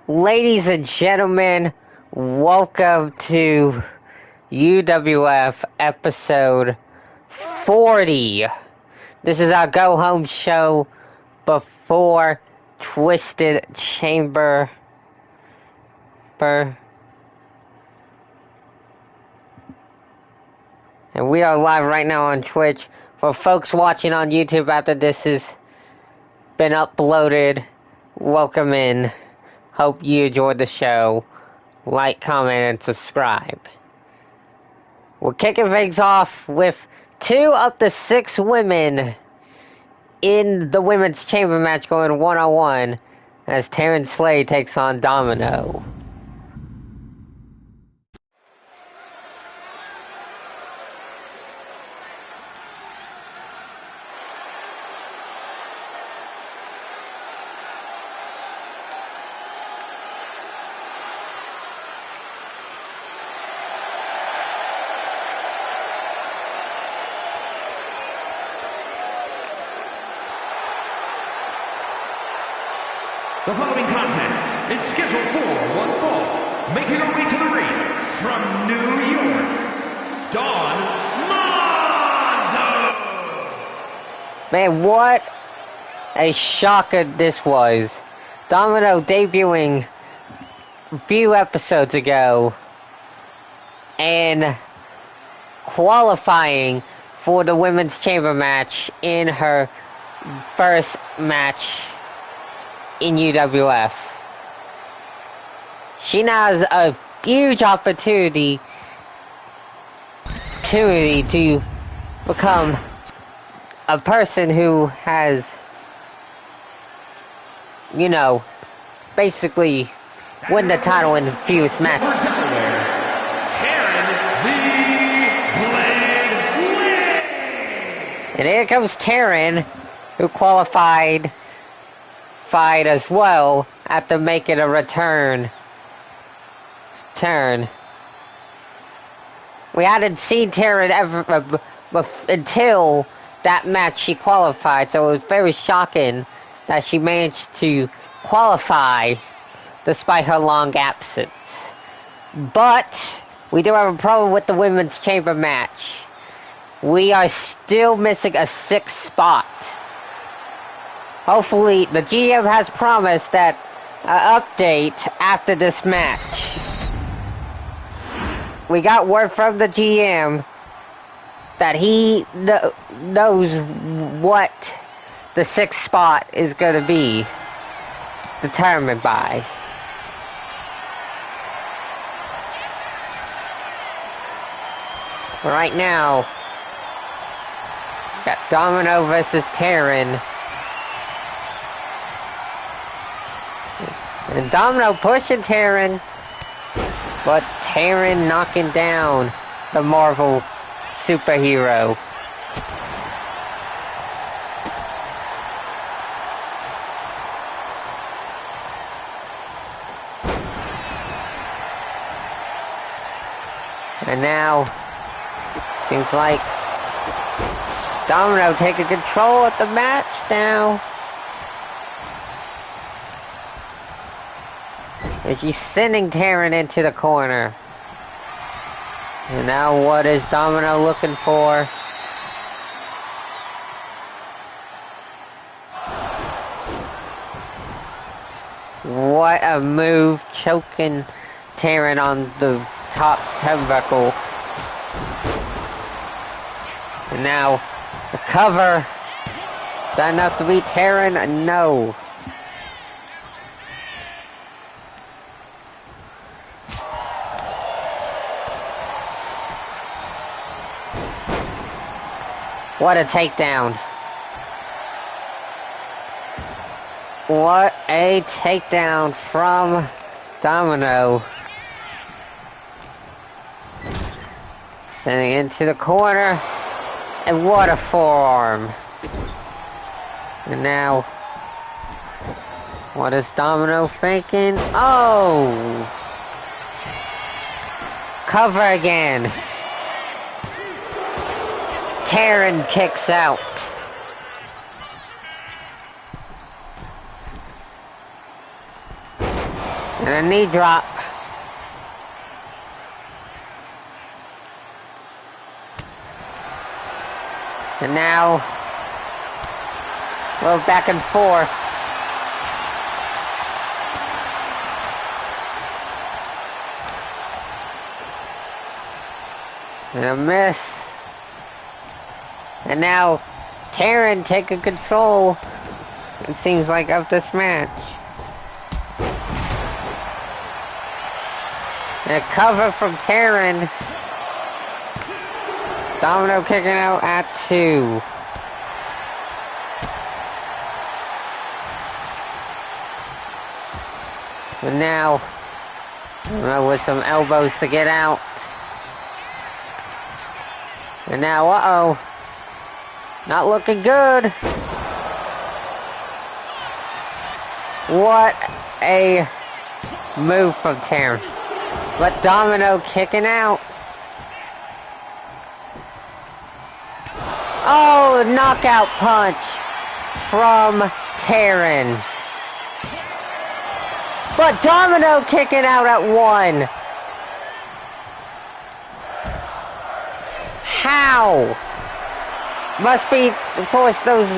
Ladies and gentlemen, welcome to UWF episode 40. This is our go-home show before Twisted Chamber. And we are live right now on Twitch. For folks watching on YouTube after this has been uploaded, welcome in. Hope you enjoyed the show. Like, comment, and subscribe. We're kicking things off with 2 of the 6 women in the women's chamber match going one-on-one as Taryn Slade takes on Domino. The following contest is scheduled for one fall, making her way to the ring from New York, Dawn Mondo! Man, what a shocker this was. Domino debuting a few episodes ago and qualifying for the women's chamber match in her first match in UWF. She now has a huge opportunity to become a person who has, you know, basically win the title in a few matches. And here comes Taryn, who qualified as well after making a return. We hadn't seen Taryn ever until that match she qualified, so it was very shocking that she managed to qualify despite her long absence. But we do have a problem with the women's chamber match. We are still missing a 6th spot. Hopefully, the GM has promised that an update after this match. We got word from the GM that he knows what the 6th spot is going to be determined by. Right now, got Domino versus Taryn. And Domino pushing Taryn, but Taryn knocking down the Marvel superhero. And now, seems like Domino taking control of the match now. And she's sending Taryn into the corner. And now what is Domino looking for? What a move, choking Taryn on the top turnbuckle. And now the cover. Is that enough to beat Taryn? No. What a takedown. What a takedown from Domino. Sending into the corner. And what a forearm. And now, what is Domino thinking? Oh! Cover again. Taryn kicks out. And a knee drop. And now, a little back and forth. And a miss. And now, Taryn taking control, it seems like, of this match. And a cover from Taryn. Domino kicking out at 2. And now, with some elbows to get out. And now, uh-oh. Not looking good. What a move from Taryn. But Domino kicking out. Oh, knockout punch from Taryn. But Domino kicking out at 1. How? Must be, of course, those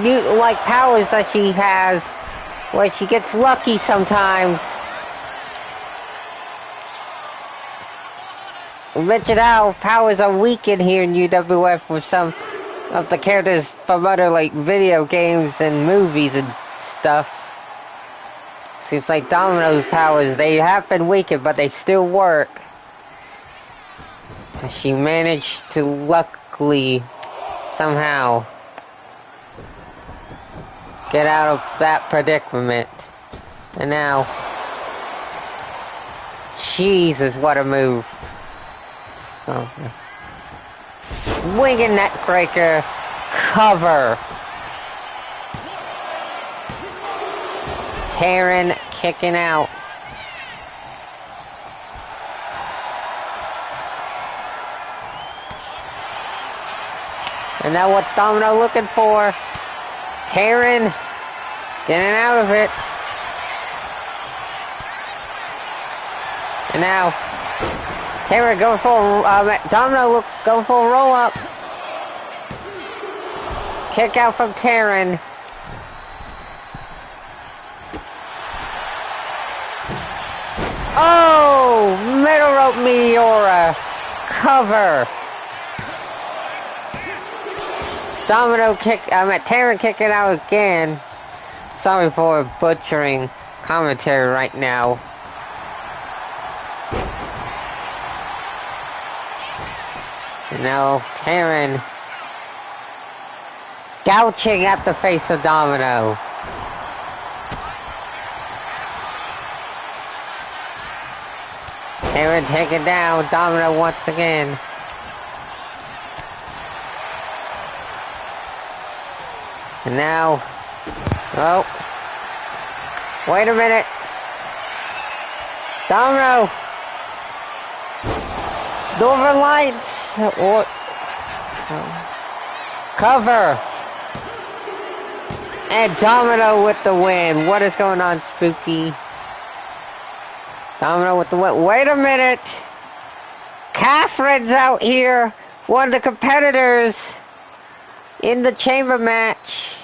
mutant-like powers that she has, where she gets lucky sometimes. We mentioned how powers are weakened here in UWF with some of the characters from other, like, video games and movies and stuff. Seems like Domino's powers, they have been weakened, but they still work. She managed to luckily somehow get out of that predicament. And now, Jesus, what a move. Swinging neck breaker, cover. Taryn kicking out. And now what's Domino looking for? Taryn getting out of it. And now Taryn going for Domino going for a roll up. Kick out from Taryn. Oh, middle rope Meteora, cover. Domino kick, Taryn kicking out again. Sorry for butchering commentary right now. And now Taryn gouging at the face of Domino. Taryn taking down Domino once again. And now, oh, wait a minute. Domino. Northern Lights. Or, cover. And Domino with the win. What is going on, Spooky? Domino with the win. Wait a minute. Catherine's out here. One of the competitors in the chamber match.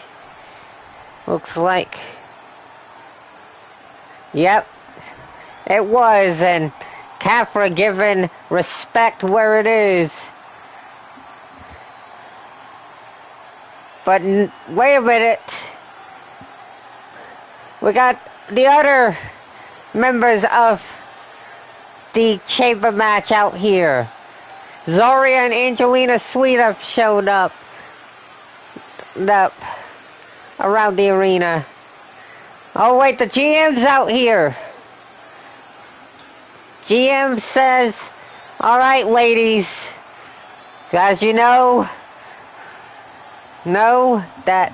Looks like. Yep. It was. And Catherine giving respect where it is. But wait a minute. We got the other members of the chamber match out here. Zoria and Angelina Sweet have showed up around the arena. Oh wait, the GM's out here. GM says, alright ladies, as you know that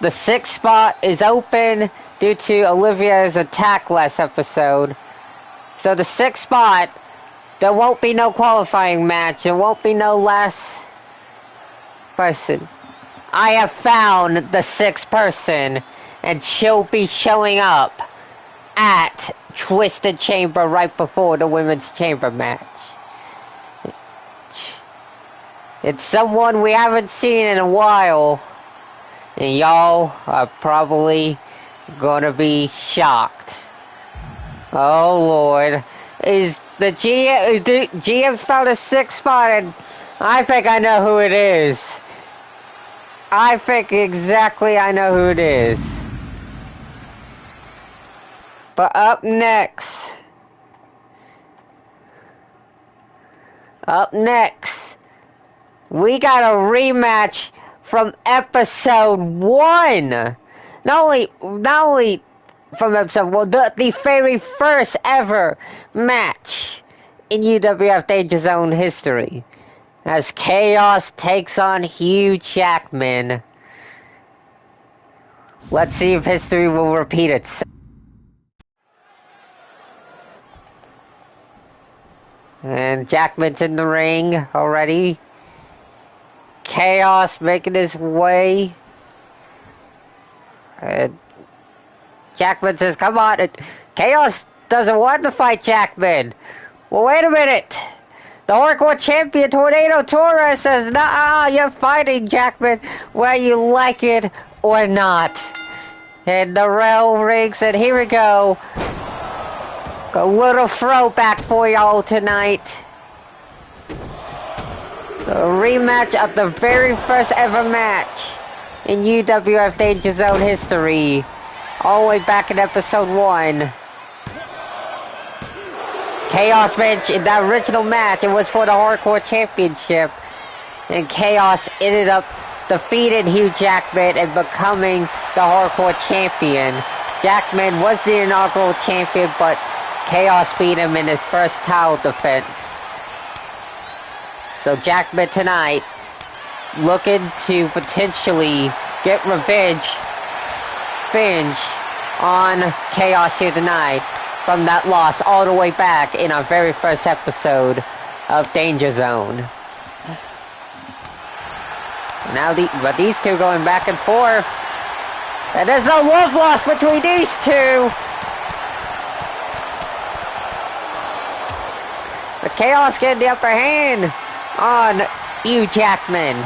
the 6th spot is open due to Olivia's attack last episode. So the 6th spot, there won't be no qualifying match. There won't be no last person. I have found the 6th person, and she'll be showing up at Twisted Chamber right before the Women's Chamber match. It's someone we haven't seen in a while, and y'all are probably gonna be shocked. Oh Lord. Is the GM's found a 6 spot, and I think I know who it is. I think exactly I know who it is. But up next, we got a rematch from episode 1. Not only from episode 1, the very first ever match in UWF Danger Zone history, as Chaos takes on Hugh Jackman. Let's see if history will repeat itself. And Jackman's in the ring already. Chaos making his way. And Jackman says, come on. Chaos doesn't want to fight Jackman. Well, wait a minute. The Hardcore Champion Tornado Torres says, nah, you're fighting Jackman whether you like it or not. And the bell rings, and here we go. A little throwback for y'all tonight. A rematch of the very first ever match in UWF Danger Zone history. All the way back in episode 1. Chaos match, in that original match, it was for the Hardcore Championship. And Chaos ended up defeating Hugh Jackman and becoming the Hardcore Champion. Jackman was the inaugural champion, but Chaos beat him in his first title defense. So Jackman tonight, looking to potentially get revenge on Chaos here tonight from that loss all the way back in our very first episode of Danger Zone. Now these two going back and forth. And there's no love lost between these two. But Chaos getting the upper hand on Hugh Jackman.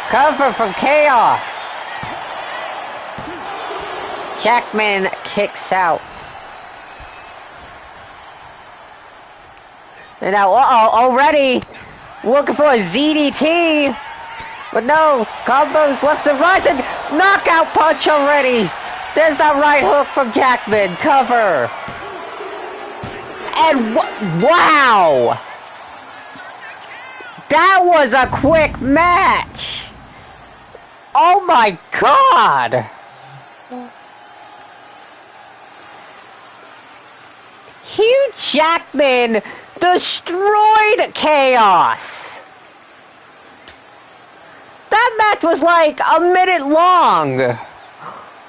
Cover from Chaos. Jackman kicks out. And now, already looking for a ZDT. But no, combos left and right, and knockout punch already. There's that right hook from Jackman. Cover. And wow! That was a quick match. Oh my God. Hugh Jackman destroyed Chaos. That match was like a minute long.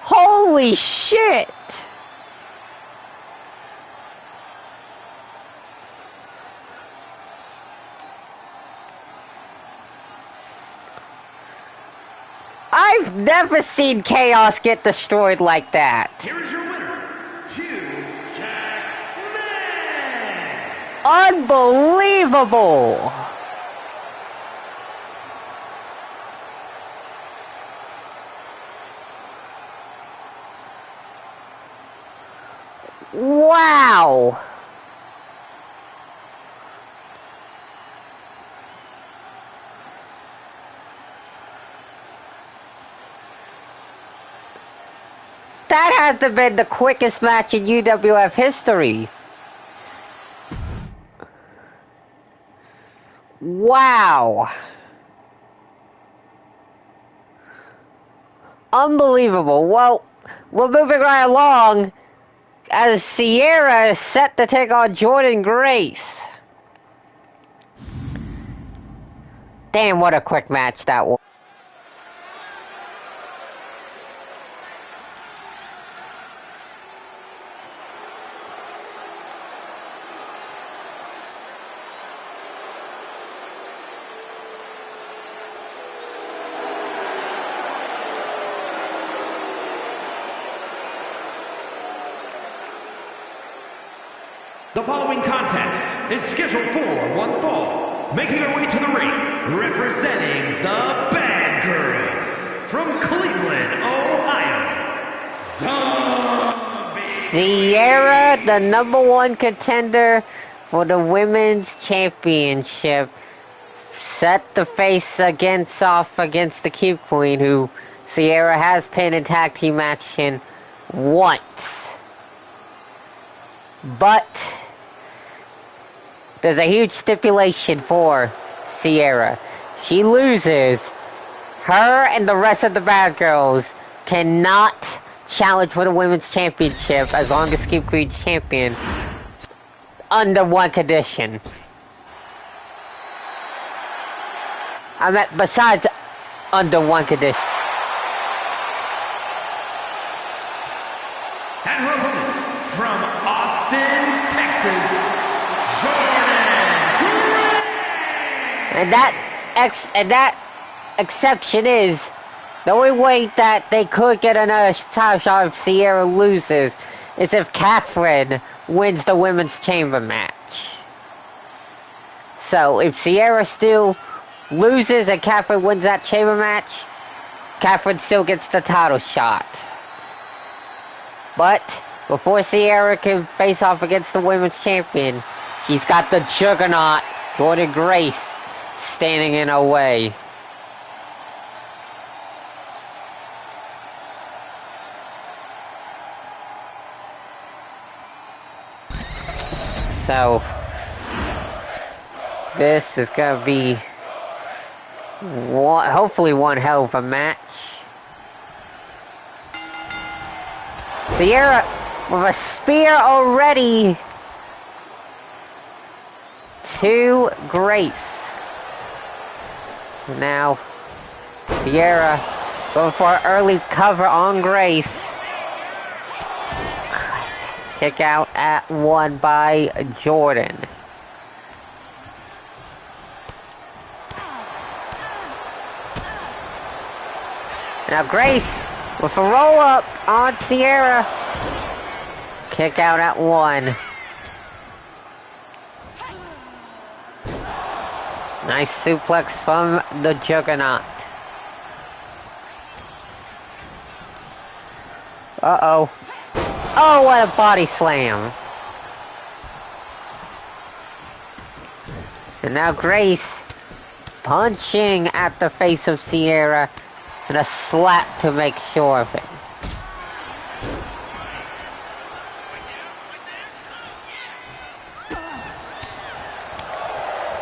Holy shit. I've never seen Chaos get destroyed like that. Here is your winner, Hugh Jackman. Unbelievable. Wow. That had to have been the quickest match in UWF history. Wow. Unbelievable. Well, we're moving right along as Sierra is set to take on Jordan Grace. Damn, what a quick match that was. The following contest is scheduled for one fall. Making her way to the ring, representing the Bad Girls from Cleveland, Ohio. Sierra, the #1 contender for the Women's Championship, set the face off against the Cube Queen, who Sierra has pinned in tag team action once. But there's a huge stipulation for Sierra. She loses, her and the rest of the Bad Girls cannot challenge for the Women's Championship as long as Cube Queen's champion, under one condition. I meant besides under one condition. And her opponent from Austin, Texas, Jordan. And that exception is the only way that they could get another title shot if Sierra loses is if Catherine wins the women's chamber match. So if Sierra still loses and Catherine wins that chamber match, Catherine still gets the title shot. But before Sierra can face off against the women's champion, she's got the juggernaut, Jordynne Grace, standing in her way. So, this is going to be hopefully one hell of a match. Sierra with a spear already to Grace. Now, Sierra going for an early cover on Grace. Kick out at 1 by Jordan. Now Grace with a roll up on Sierra. Kick out at 1. Nice suplex from the Juggernaut. Uh-oh. Oh, what a body slam. And now Grace punching at the face of Sierra and a slap to make sure of it.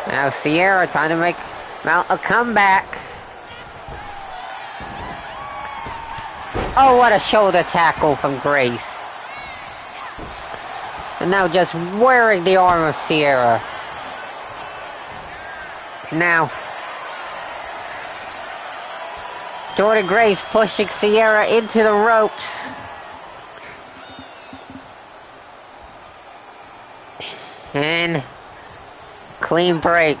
Now Sierra trying to mount a comeback. Oh, what a shoulder tackle from Grace. And now just wearing the arm of Sierra. Now, Jordynne Grace pushing Sierra into the ropes. And clean break.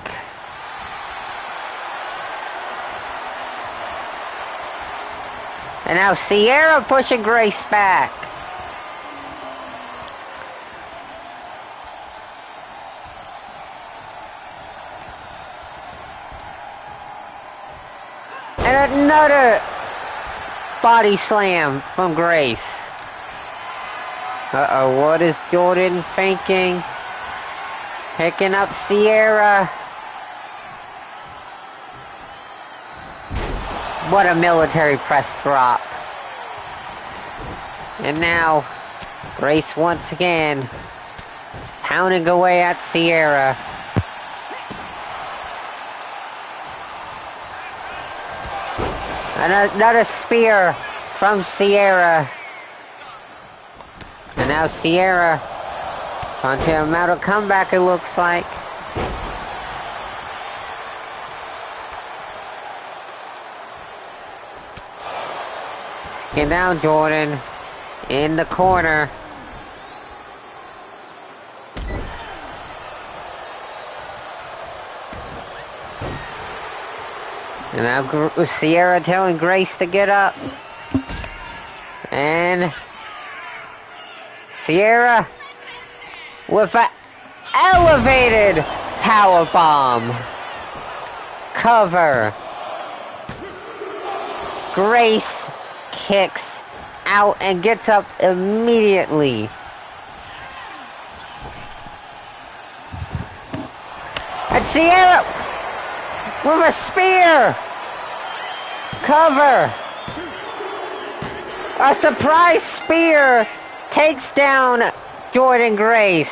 And now Sierra pushing Grace back. And another body slam from Grace. Uh-oh, what is Jordan thinking? Picking up Sierra. What a military press drop. And now, Grace once again pounding away at Sierra. And another spear from Sierra. And now Sierra onto a metal comeback, it looks like. Taking down Jordan in the corner. And now Sierra telling Grace to get up. And Sierra with a Elevated power bomb. Cover. Grace kicks out and gets up immediately. And Sierra with a spear. Cover. A surprise spear takes down Jordynne Grace.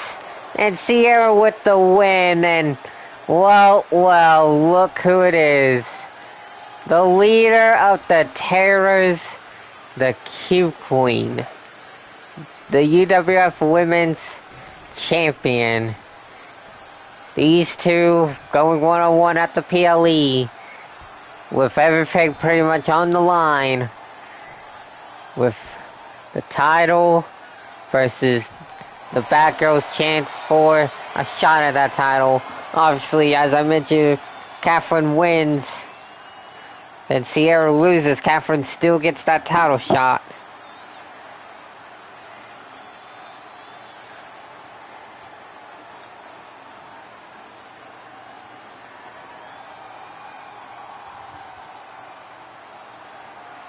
And Sierra with the win. And well, look who it is. The leader of the Terrors, the Q Queen. The UWF Women's Champion. These two going one-on-one at the PLE. With everything pretty much on the line. With the title versus the Bad Girls' chance for a shot at that title. Obviously, as I mentioned, if Catherine wins, then Sierra loses. Catherine still gets that title shot.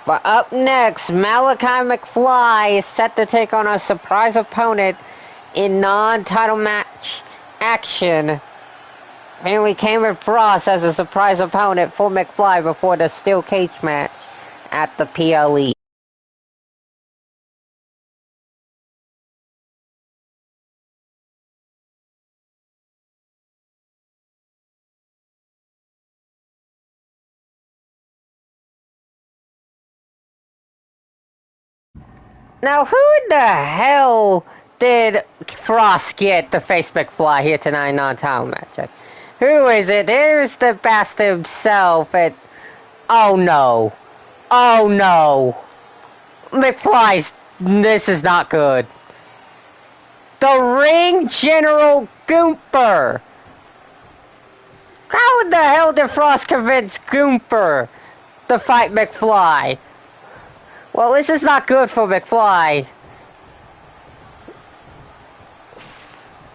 But up next, Malachi McFly is set to take on a surprise opponent in non-title match action. Apparently Cameron Frost as a surprise opponent for McFly before the steel cage match at the PLE. Now, who the hell did Frost get to face McFly here tonight non-title match? Who is it? There's the bastard himself. And oh no. McFly's, this is not good. The Ring General Goomper. How the hell did Frost convince Goomper to fight McFly? Well, this is not good for McFly.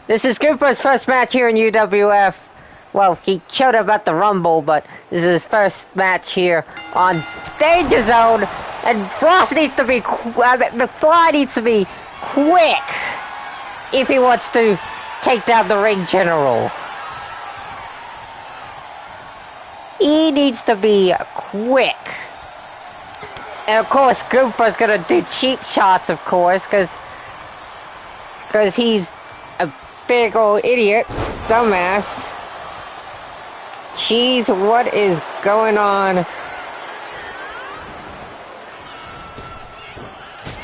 This is Goomper's first match here in UWF. Well, he showed up at the Rumble, but this is his first match here on Danger Zone. And Frost needs to be, McFly needs to be quick if he wants to take down the Ring General. He needs to be quick. And of course, Goomper's gonna do cheap shots, of course, because he's a big old idiot, dumbass. Jeez, what is going on?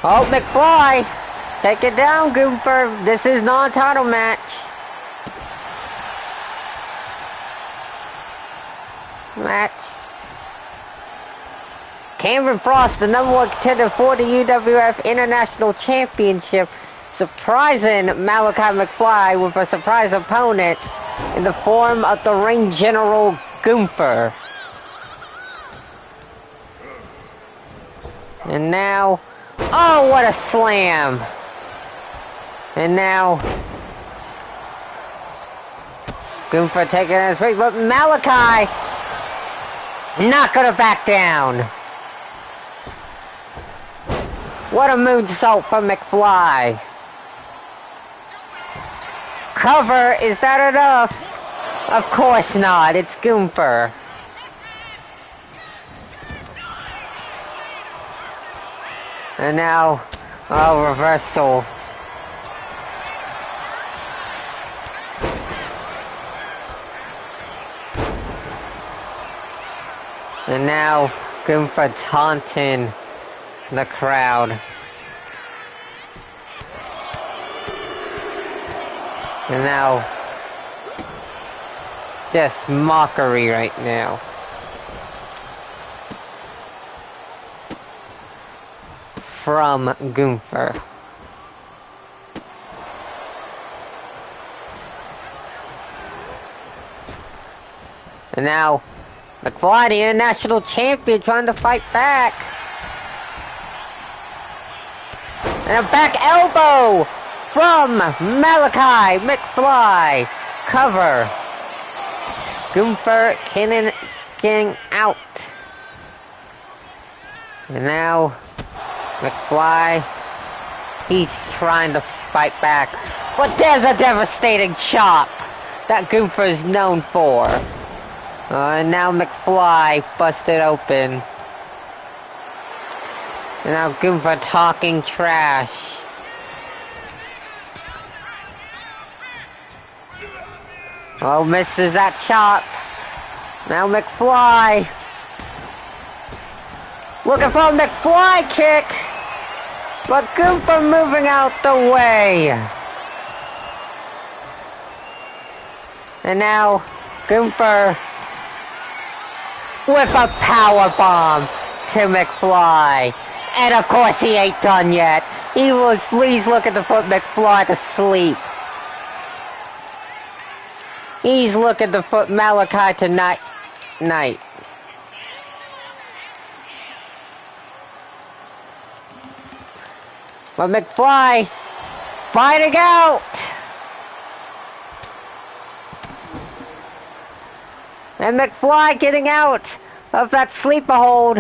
Oh, McFly! Take it down, Goomper. This is non-title match. Cameron Frost, the #1 contender for the UWF International Championship, surprising Malachi McFly with a surprise opponent in the form of the Ring General Goomper. And now, oh, what a slam! And now, Goomper taking his feet, but Malachi not gonna back down. What a moonsault from McFly. Cover, is that enough? Of course not, it's Goomper. And now, oh, reversal. And now, Goomper taunting the crowd. And now, just mockery right now. From Goomper. And now, McFly, the international champion, trying to fight back. And a back elbow from Malachi McFly. Cover. Gunther getting out. And now McFly, he's trying to fight back. But there's a devastating chop that Gunther is known for. And now McFly busted open. And now Gunther talking trash. Oh, misses that chop. Now McFly. Looking for a McFly kick. But Gunther moving out the way. And now Gunther with a power bomb to McFly. And of course he ain't done yet. He's looking to put McFly to sleep. He's looking to put Malachi to night. But McFly fighting out. And McFly getting out of that sleeper hold.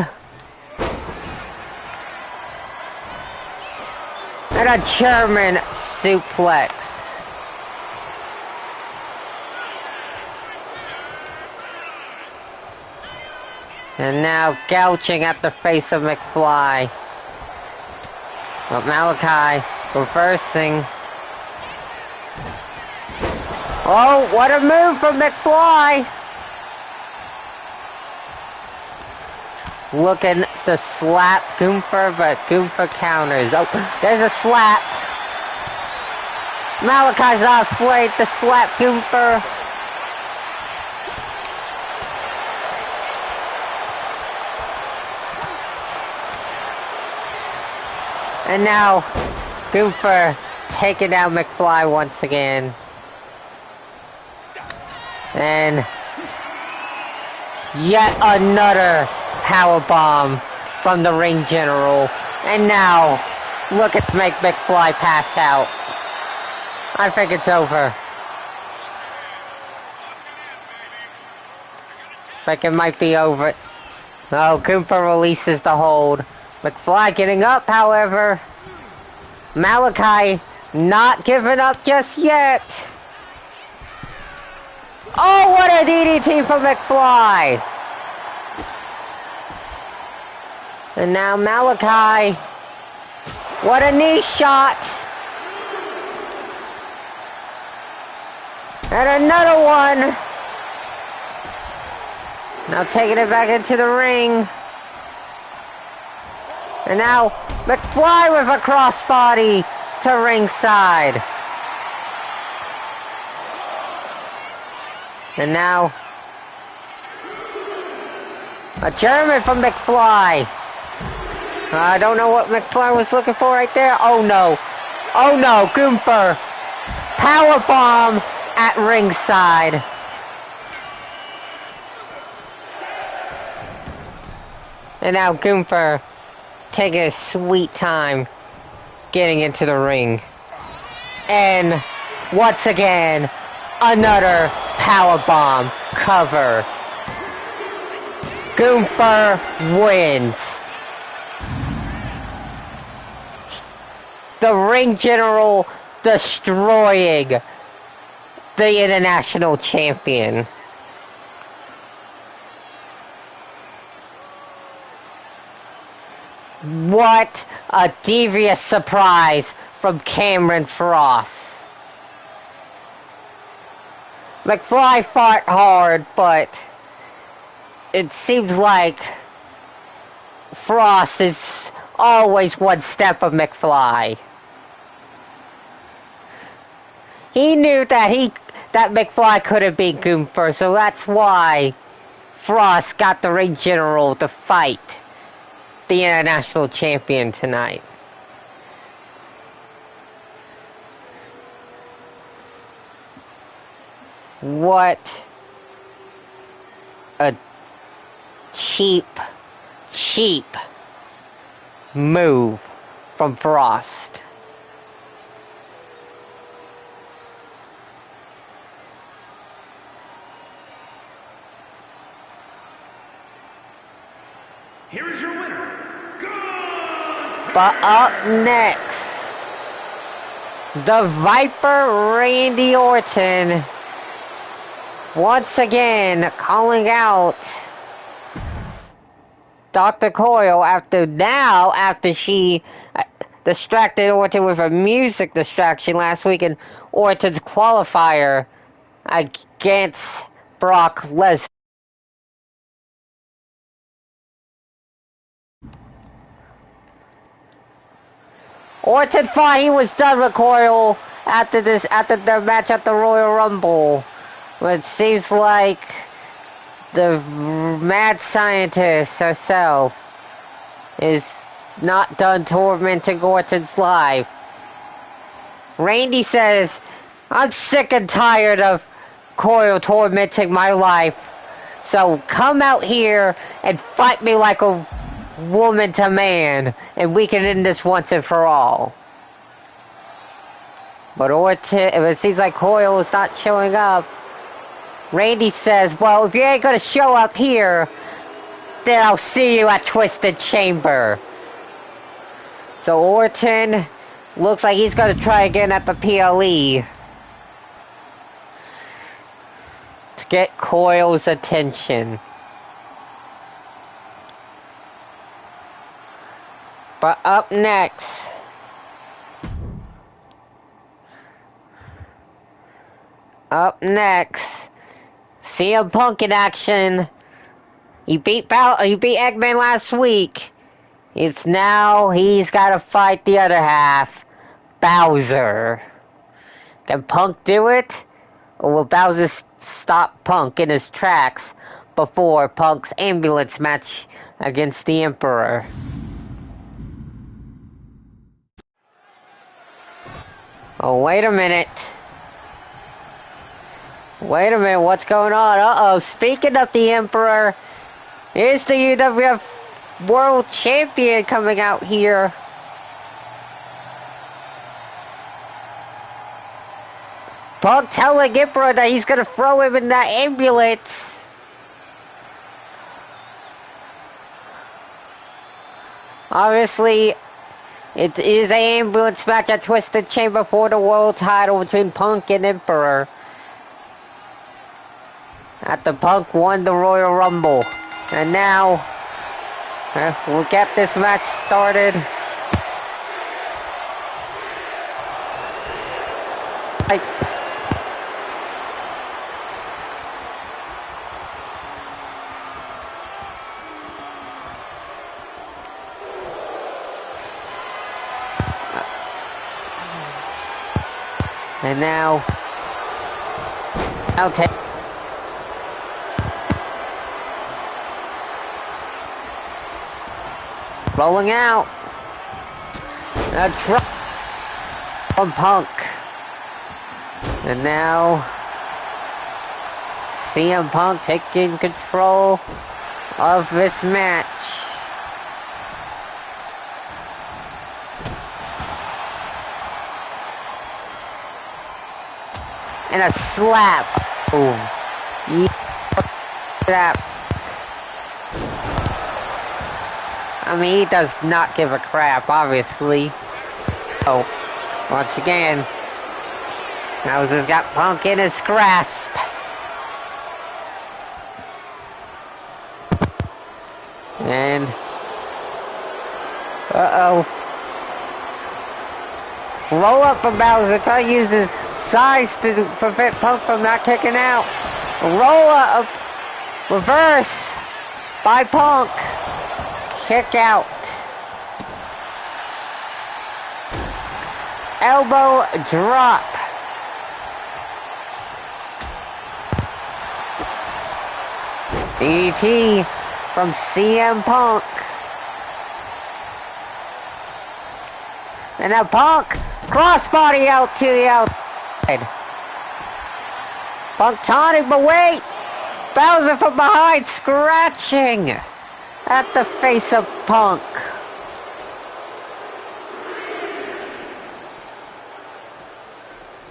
And a German suplex. And now gouging at the face of McFly. But Malachi reversing. Oh, what a move from McFly! Looking to slap Gunther, but Gunther counters. Oh, there's a slap. Malachi's not afraid to slap Gunther. And now Gunther taking down McFly once again. And yet another powerbomb from the ring general. And now, look at make McFly pass out. I think it's over. I think it might be over. Oh, Gunther releases the hold. McFly getting up, however. Malachi not giving up just yet. Oh, what a DDT from McFly. And now Malachi. What a knee shot. And another one. Now taking it back into the ring. And now McFly with a crossbody to ringside. And now a German from McFly. I don't know what McFly was looking for right there. Oh no. Oh no, Gunther. Powerbomb at ringside. And now Gunther taking a sweet time getting into the ring. And once again, another powerbomb cover. Gunther wins. The ring general destroying the international champion. What a devious surprise from Cameron Frost. McFly fought hard, but it seems like Frost is always one step of McFly. He knew that McFly couldn't beat Gunther, so that's why Frost got the ring general to fight the international champion tonight. What a cheap move from Frost. here is your winner, Gunther! But up next, the Viper Randy Orton once again calling out Dr. Coyle after she distracted Orton with a music distraction last week in Orton's qualifier against Brock Lesnar. Orton thought he was done with Coyle after their match at the Royal Rumble. But it seems like the mad scientist herself is not done tormenting Orton's life. Randy says, I'm sick and tired of Coyle tormenting my life. So come out here and fight me like a woman to man, and we can end this once and for all. But Orton, it seems like Coyle is not showing up. Randy says, well, if you ain't gonna show up here, then I'll see you at Twisted Chamber. So Orton looks like he's gonna try again at the PLE to get Coyle's attention. But up next, CM Punk in action. He beat Eggman last week. He's got to fight the other half, Bowser. Can Punk do it? Or will Bowser stop Punk in his tracks before Punk's ambulance match against the Emperor? Oh, wait a minute. What's going on? Uh-oh, speaking of the Emperor, here's the UWF World Champion coming out here. Punk telling Emperor that he's gonna throw him in that ambulance. Obviously, it is an ambulance match at Twisted Chamber for the world title between Punk and Emperor. After Punk won the Royal Rumble. And now, we'll get this match started. And now, I'll take. Rolling out. A drop from Punk. And now, CM Punk taking control of this match. And a slap. Boom. Slap. I mean, he does not give a crap, obviously. Oh, once again, Bowser's got Punk in his grasp. And, roll up from Bowser, try to use his size to prevent Punk from not kicking out. Roll up, reverse by Punk. Kick out. Elbow drop. DDT from CM Punk. And now Punk crossbody out to the outside. Punk taunting, but wait! Bowser from behind scratching at the face of Punk.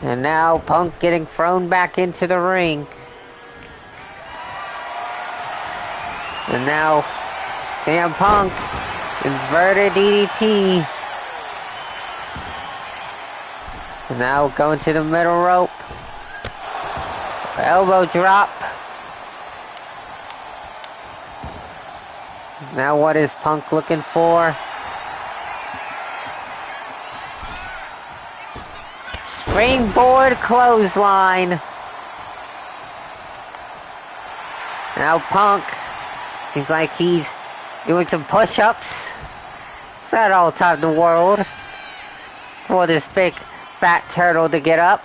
And now Punk getting thrown back into the ring. And now CM Punk, inverted DDT. Now going to the middle rope. Elbow drop. Now what is Punk looking for? Springboard clothesline. Now Punk seems like he's doing some push-ups. It's not all time in the world for this big fat turtle to get up.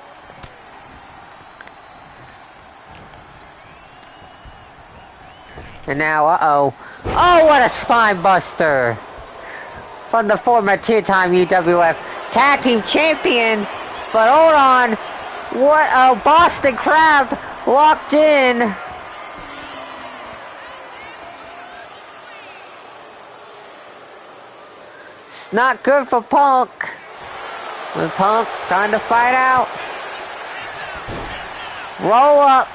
And now, uh-oh. Oh, what a spine buster! From the former two-time UWF Tag Team Champion. But hold on. What a Boston Crab locked in. It's not good for Punk. When Punk trying to fight out. Roll up.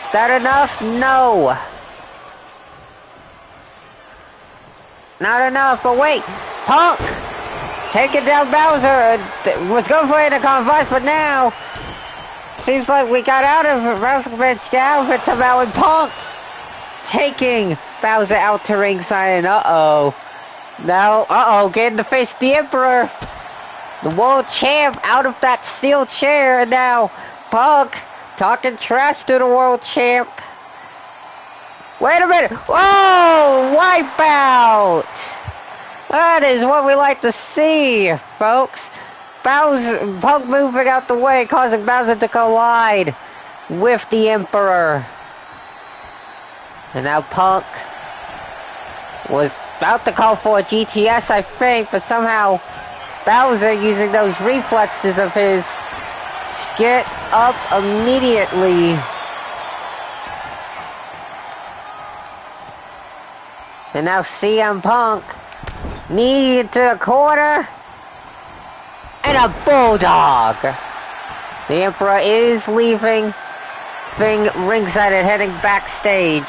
Is that enough? No. Not enough, but wait. Punk taking down Bowser. Was going for it in a converse, but now seems like we got out of it. Bowser got out of it somehow, and Punk taking Bowser out to ringside. And uh-oh. Now, getting to face the Emperor. The world champ out of that steel chair. And now Punk talking trash to the world champ. Wait a minute. Whoa! Wipeout! That is what we like to see, folks. Punk moving out the way, causing Bowser to collide with the Emperor. And now Punk was about to call for a GTS, I think, but somehow Bowser, using those reflexes of his, get up immediately. And now CM Punk knee to the corner. And a bulldog. The Emperor is leaving ringside and heading backstage.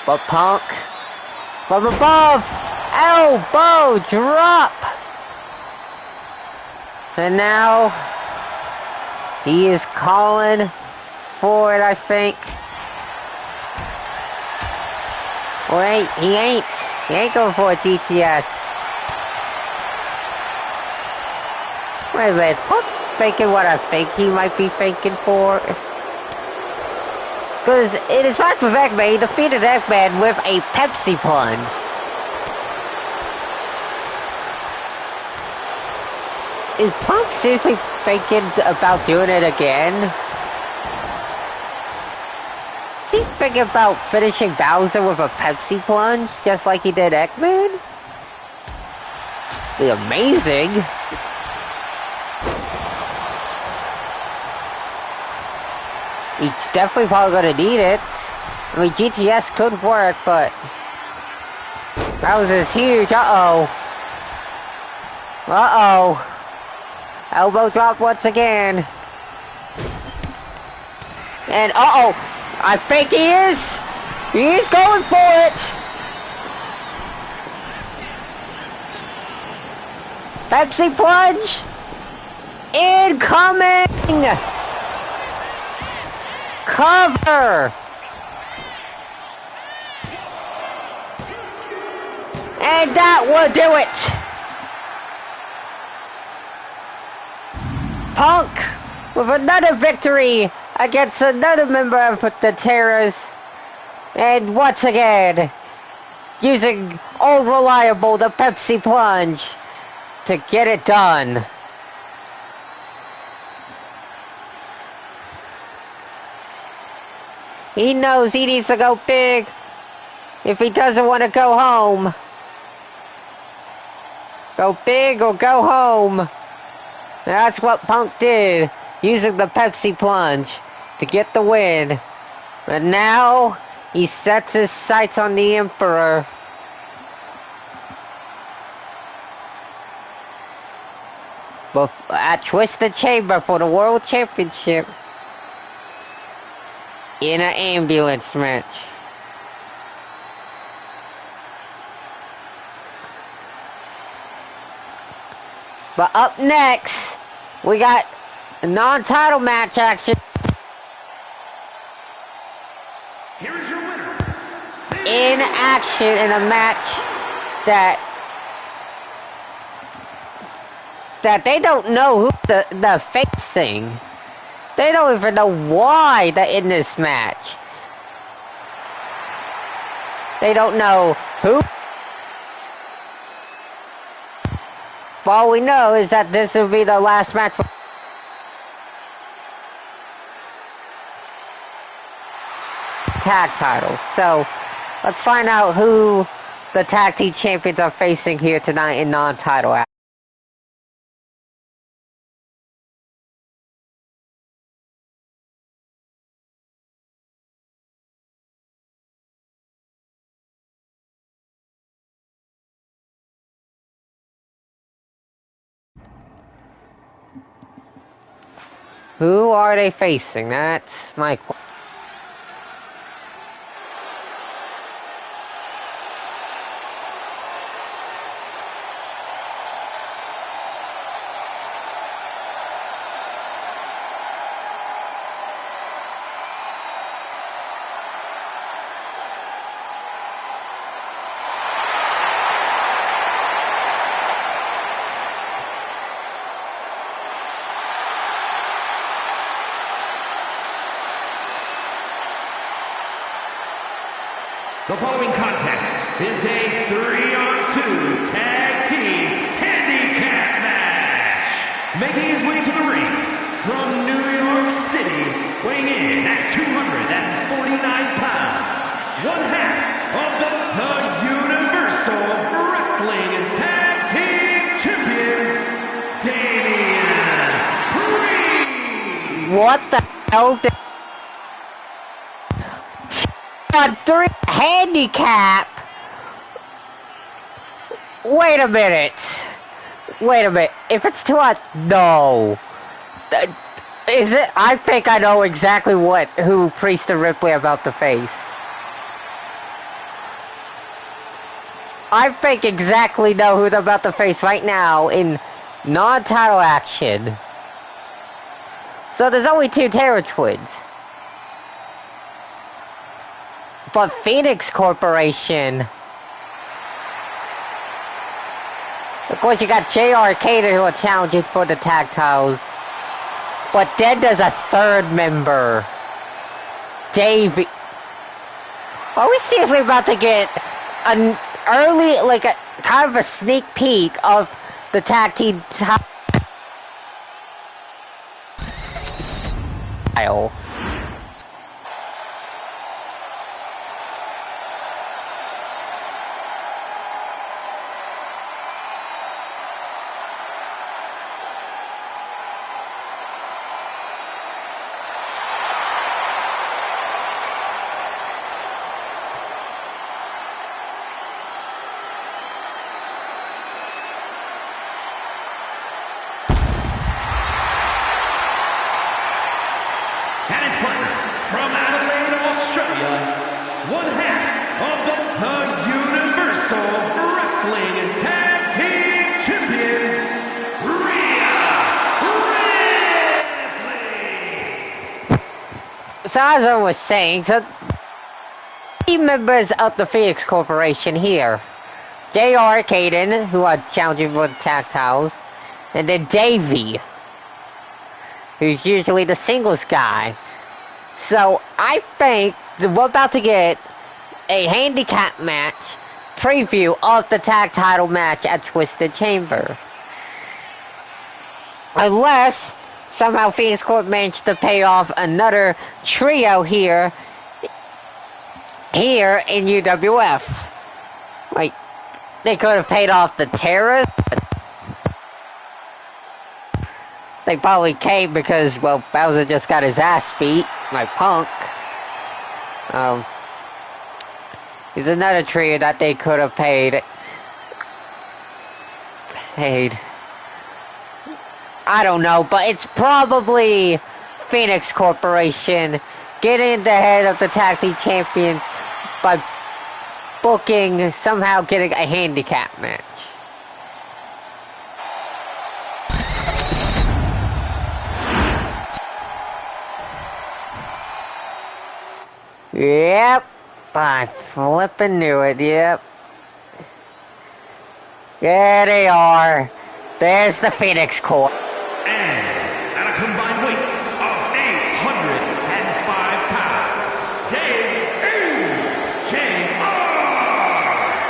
But Punk, from above, elbow drop. And now he is calling for it, I think. Wait, he ain't going for a GTS. Wait a minute, Punk thinking what I think he might be thinking for? Because in his match with Eggman, he defeated Eggman with a Pepsi plunge. Is Punk seriously thinking about doing it again? Is he thinking about finishing Bowser with a Pepsi plunge, just like he did Eggman? Be amazing. He's definitely probably gonna need it. I mean, GTS could work, but Bowser's huge. Uh-oh. Uh-oh. Elbow drop once again. And uh-oh. I think he is. He is going for it. Pepsi plunge. Incoming. Cover. And that will do it. Punk with another victory against another member of the Terrors. And once again, using Old Reliable, the Pepsi Plunge, to get it done. He knows he needs to go big if he doesn't want to go home. Go big or go home. That's what Punk did, using the Pepsi Plunge to get the win. But now, he sets his sights on the Emperor. But at Twisted Chamber for the World Championship. In an ambulance match. But up next, we got a non-title match action. Here is your winner. In action in a match that they don't know who the facing. They don't even know why they're in this match. They don't know who. All we know is that this will be the last match for tag titles. So let's find out who the tag team champions are facing here tonight in non-title action. Who are they facing? That's my question. The following contest is a 3-on-2 tag team handicap match. Making his way to the ring from New York City, weighing in at 249 pounds, one half of the Universal Wrestling and Tag Team Champions, Damian Priest. What the hell did... on 3 handicap? Wait a minute. If it's 2 on... No. Is it? I think I know exactly who Priest and Ripley are about to face. I think exactly know who they're about to face right now in non-title action. So there's only 2 Terror Twins. But Phoenix Corporation... Of course, you got JR Cater who are challenging for the tag titles. But then there's a 3rd member. Davey. Are we seriously about to get an early, like a kind of a sneak peek of the tag team title? So as I was saying, so team members of the Phoenix Corporation here. JR Caden, who are challenging for the tag titles, and then Davey, who's usually the singles guy. So I think that we're about to get a handicap match preview of the tag title match at Twisted Chamber. Unless somehow Phoenix Corp managed to pay off another trio here in UWF. Like, they could have paid off the Terror. They probably came because, well, Bowser just got his ass beat by Punk. There's another trio that they could have paid. I don't know, but it's probably Phoenix Corporation getting the head of the tag team champions by somehow getting a handicap match. Yep. I flippin' knew it, yep. There they are. There's the Phoenix Corp. And at a combined weight of 805 pounds, J.R.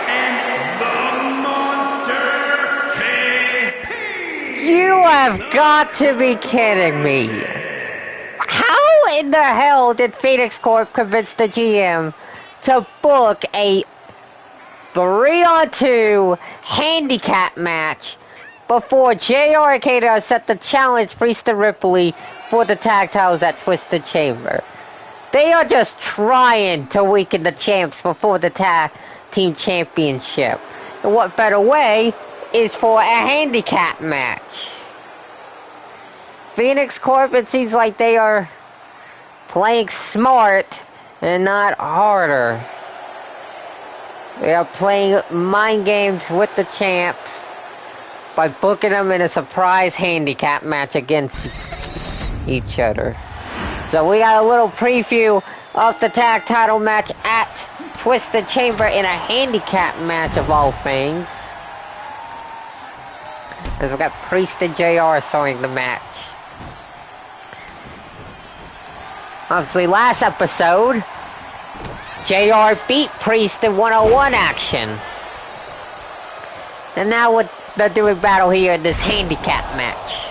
and the Monster KP. You have got to be kidding me. How in the hell did Phoenix Corp convince the GM to book a 3-on-2 handicap match before JR and Cody set the challenge Priest and Ripley for the tag titles at Twisted Chamber? They are just trying to weaken the champs before the tag team championship. And what better way is for a handicap match? Phoenix Corp, it seems like they are playing smart and not harder. They are playing mind games with the champs by booking them in a surprise handicap match against each other. So we got a little preview of the tag title match at Twisted Chamber in a handicap match of all things. As we got Priest and JR starting the match. Obviously, last episode, JR beat Priest in 101 action. And now with the doing battle here in this handicap match.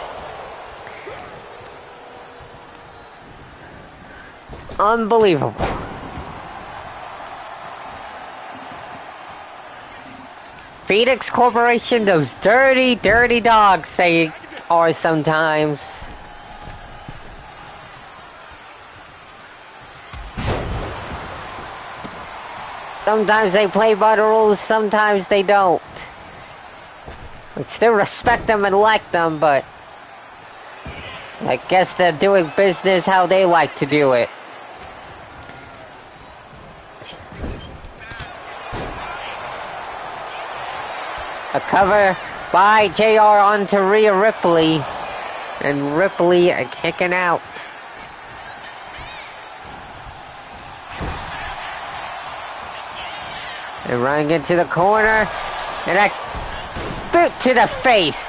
Unbelievable. Phoenix Corporation, those dirty, dirty dogs they are sometimes. Sometimes they play by the rules, sometimes they don't. I still respect them and like them, but I guess they're doing business how they like to do it. A cover by JR onto Rhea Ripley, and Ripley kicking out. And running into the corner, and a boot to the face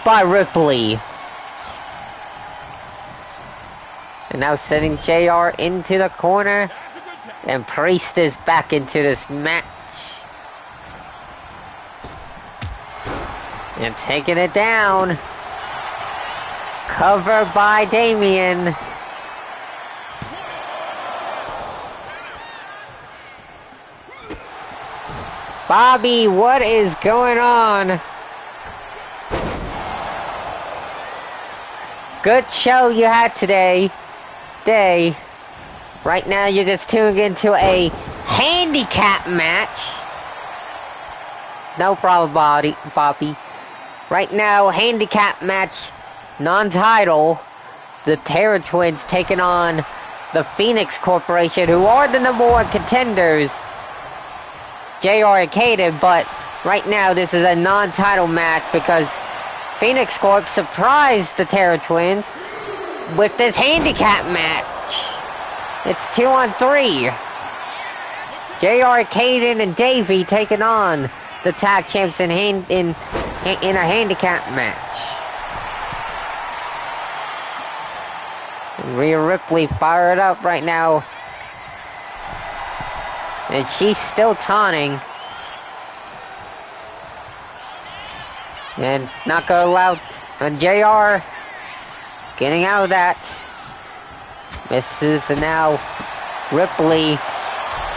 by Ripley. And now sending JR into the corner, and Priest is back into this match. And taking it down. Cover by Damien. Bobby, what is going on? Good show you had today. Right now you're just tuning into a handicap match. No problem, Bobby. Right now, handicap match, non-title. The Terror Twins taking on the Phoenix Corporation, who are the #1 contenders. JR and Cody, but right now this is a non-title match because Phoenix Corp surprised the Terror Twins with this handicap match. It's 2-on-3. JR, Caden, and Davey taking on the tag champs in a handicap match. Rhea Ripley fired up right now. And she's still taunting. And not gonna allow JR getting out of that. Misses, and now Ripley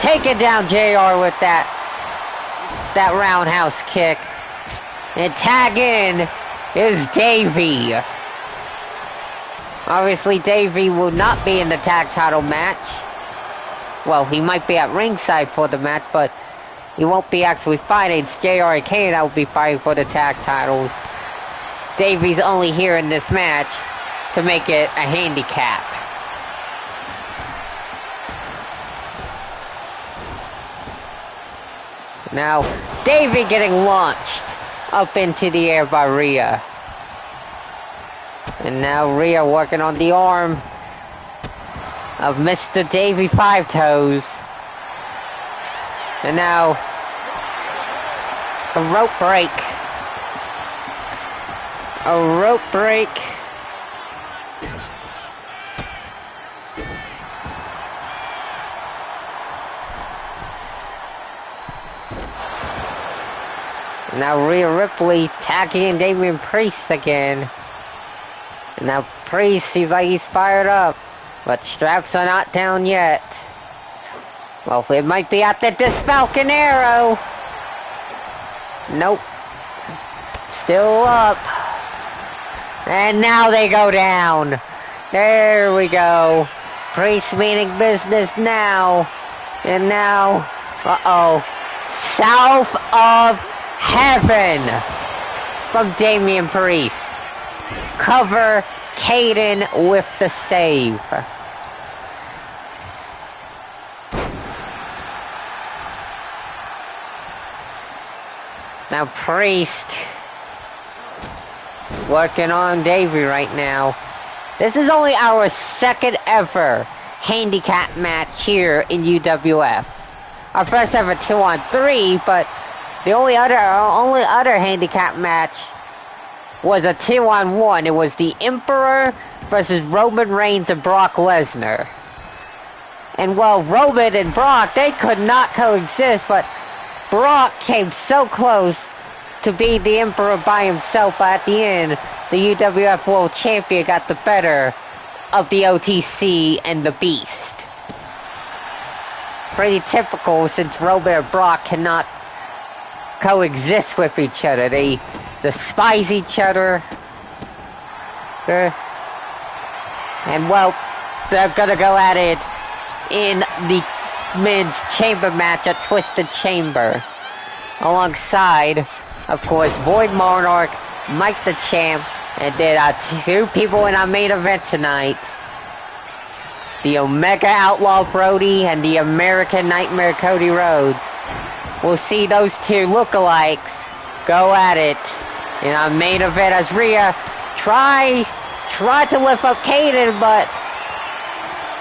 taking down JR with that roundhouse kick. And tag in is Davey. Obviously Davey will not be in the tag title match. Well, he might be at ringside for the match, but he won't be actually fighting. It's JR and Kane that will be fighting for the tag titles. Davey's only here in this match to make it a handicap. Now, Davey getting launched up into the air by Rhea. And now Rhea working on the arm. of Mr. Davey Five Toes. And now, a rope break. A rope break. Now Rhea Ripley tagging Damian Priest again. And now Priest seems like he's fired up. But straps are not down yet. Well, it might be out at this Falcon Arrow. Nope. Still up. And now they go down. There we go. Priest meaning business now. And now, uh-oh. South of Heaven from Damian Priest. Cover Caden with the save. Now Priest working on Davey right now. This is only our second ever handicap match here in UWF. Our first ever 2-on-3, but the only other handicap match was a 2-on-1. It was the Emperor versus Roman Reigns and Brock Lesnar. And well, Roman and Brock, they could not coexist, but Brock came so close to being the Emperor by himself, but at the end, the UWF World Champion got the better of the OTC and the Beast. Pretty typical, since Roman and Brock cannot coexist with each other. They despise each other. And well, they're gonna go at it in the men's chamber match at Twisted Chamber. Alongside, of course, Void Monarch, Mike the Champ, and then two people in our main event tonight. The Omega Outlaw Brodie and the American Nightmare Cody Rhodes. We'll see those two lookalikes go at it in our main event as Rhea try to lift up Caden, but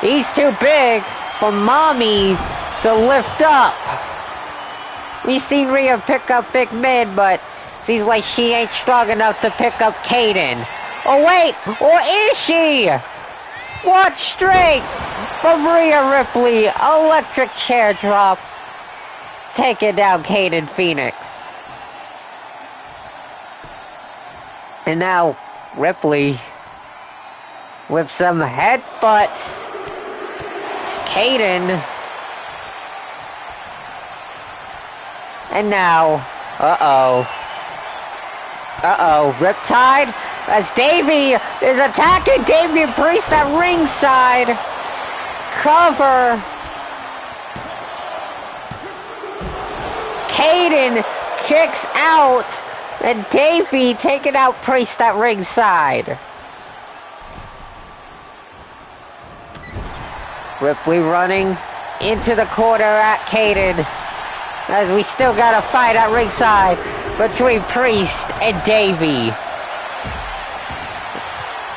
he's too big for Mommy to lift up. We've seen Rhea pick up big men, but seems like she ain't strong enough to pick up Caden. Oh wait, or is she? What strength from Rhea Ripley. Electric chair drop. Taking down Caden Phoenix. And now Ripley with some headbutts. Caden. And now, Riptide as Davey is attacking Damian Priest at ringside. Cover. Caden kicks out, and Davey taking out Priest at ringside. Ripley running into the corner at Caden, as we still got a fight at ringside between Priest and Davey.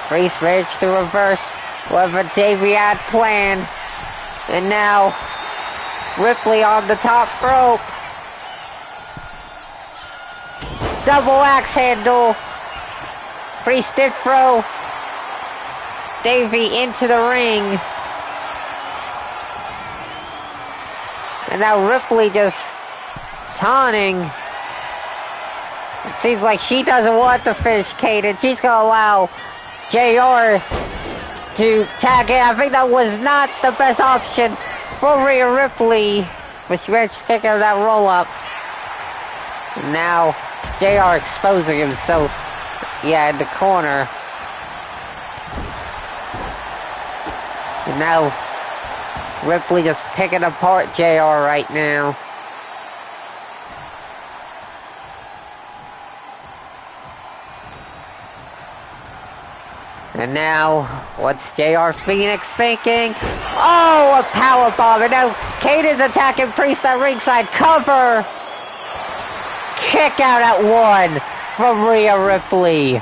Priest managed to reverse whatever Davey had planned, and now Ripley on the top rope. Double axe handle. Priest did throw Davey into the ring. And now Ripley just taunting. It seems like she doesn't want to finish Caden. She's going to allow JR to tag in. I think that was not the best option for Rhea Ripley. But she managed to kick out that roll-up. And now JR exposing himself, in the corner. And now Ripley just picking apart JR right now. And now, what's JR Phoenix thinking? Oh, a powerbomb. And now Caden's attacking Priest at ringside. Cover. Kick out at one from Rhea Ripley.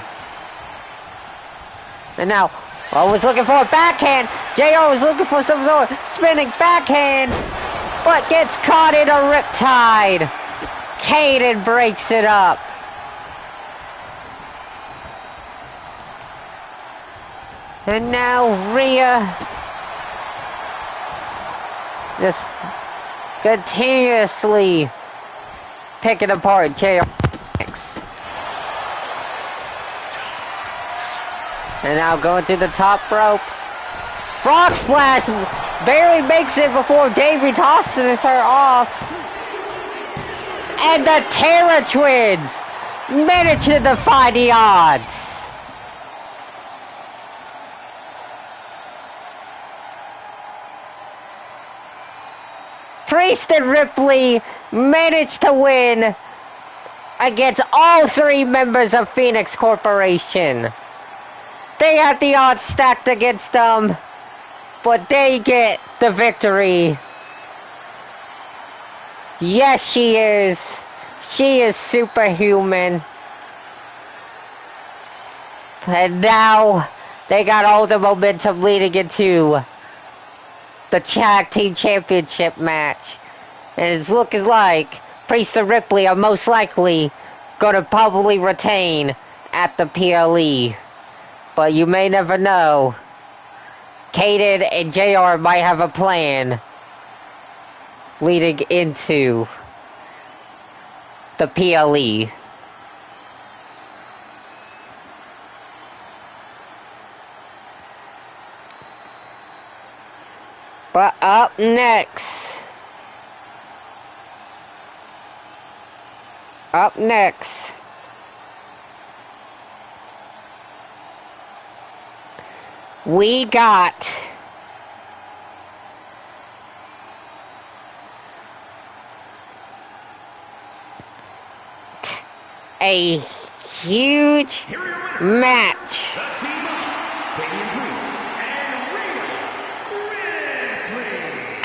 And now, was looking for a backhand. JR was looking for some sort of spinning backhand, but gets caught in a riptide. Caden breaks it up. And now Rhea just continuously picking apart JR. And now going to the top rope. Frog splash barely makes it before Davey tosses her off. And the Terra Twins manage to defy the odds. Priest and Ripley managed to win against all three members of Phoenix Corporation. They had the odds stacked against them, but they get the victory. Yes, she is. She is superhuman. And now they got all the momentum leading into the Tag Team Championship match. And it's looking like Priest and Ripley are most likely going to probably retain at the PLE. But you may never know. Caden and JR might have a plan leading into the PLE. But up next, we got a huge match.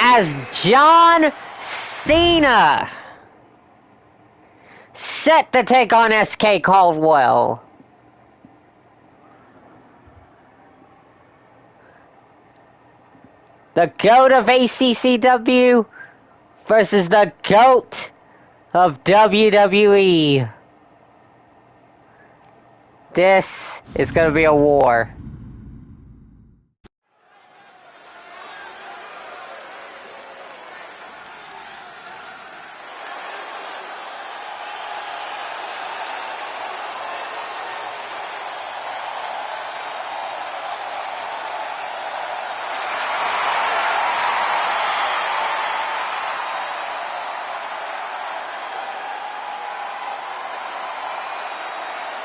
As John Cena set to take on SK Caldwell. The GOAT of ACCW versus the GOAT of WWE. This is going to be a war.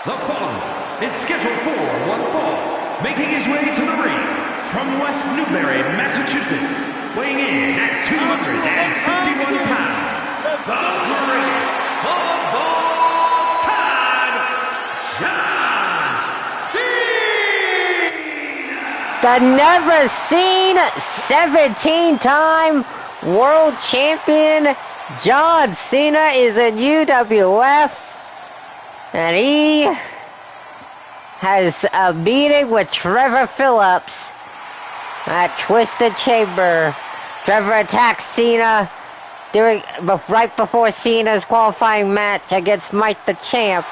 The following is scheduled for one fall, making his way to the ring from West Newbury, Massachusetts, weighing in at 251 pounds, the greatest of all time, John Cena! The never-seen 17-time world champion John Cena is in UWF. And he has a meeting with Trevor Phillips at Twisted Chamber. Trevor attacks Cena right before Cena's qualifying match against Mike the Champ.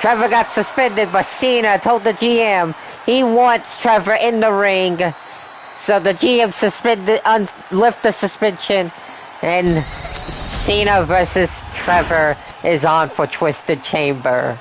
Trevor got suspended, but Cena told the GM he wants Trevor in the ring. So the GM lift the suspension, and Cena versus Trevor is on for Twisted Chamber.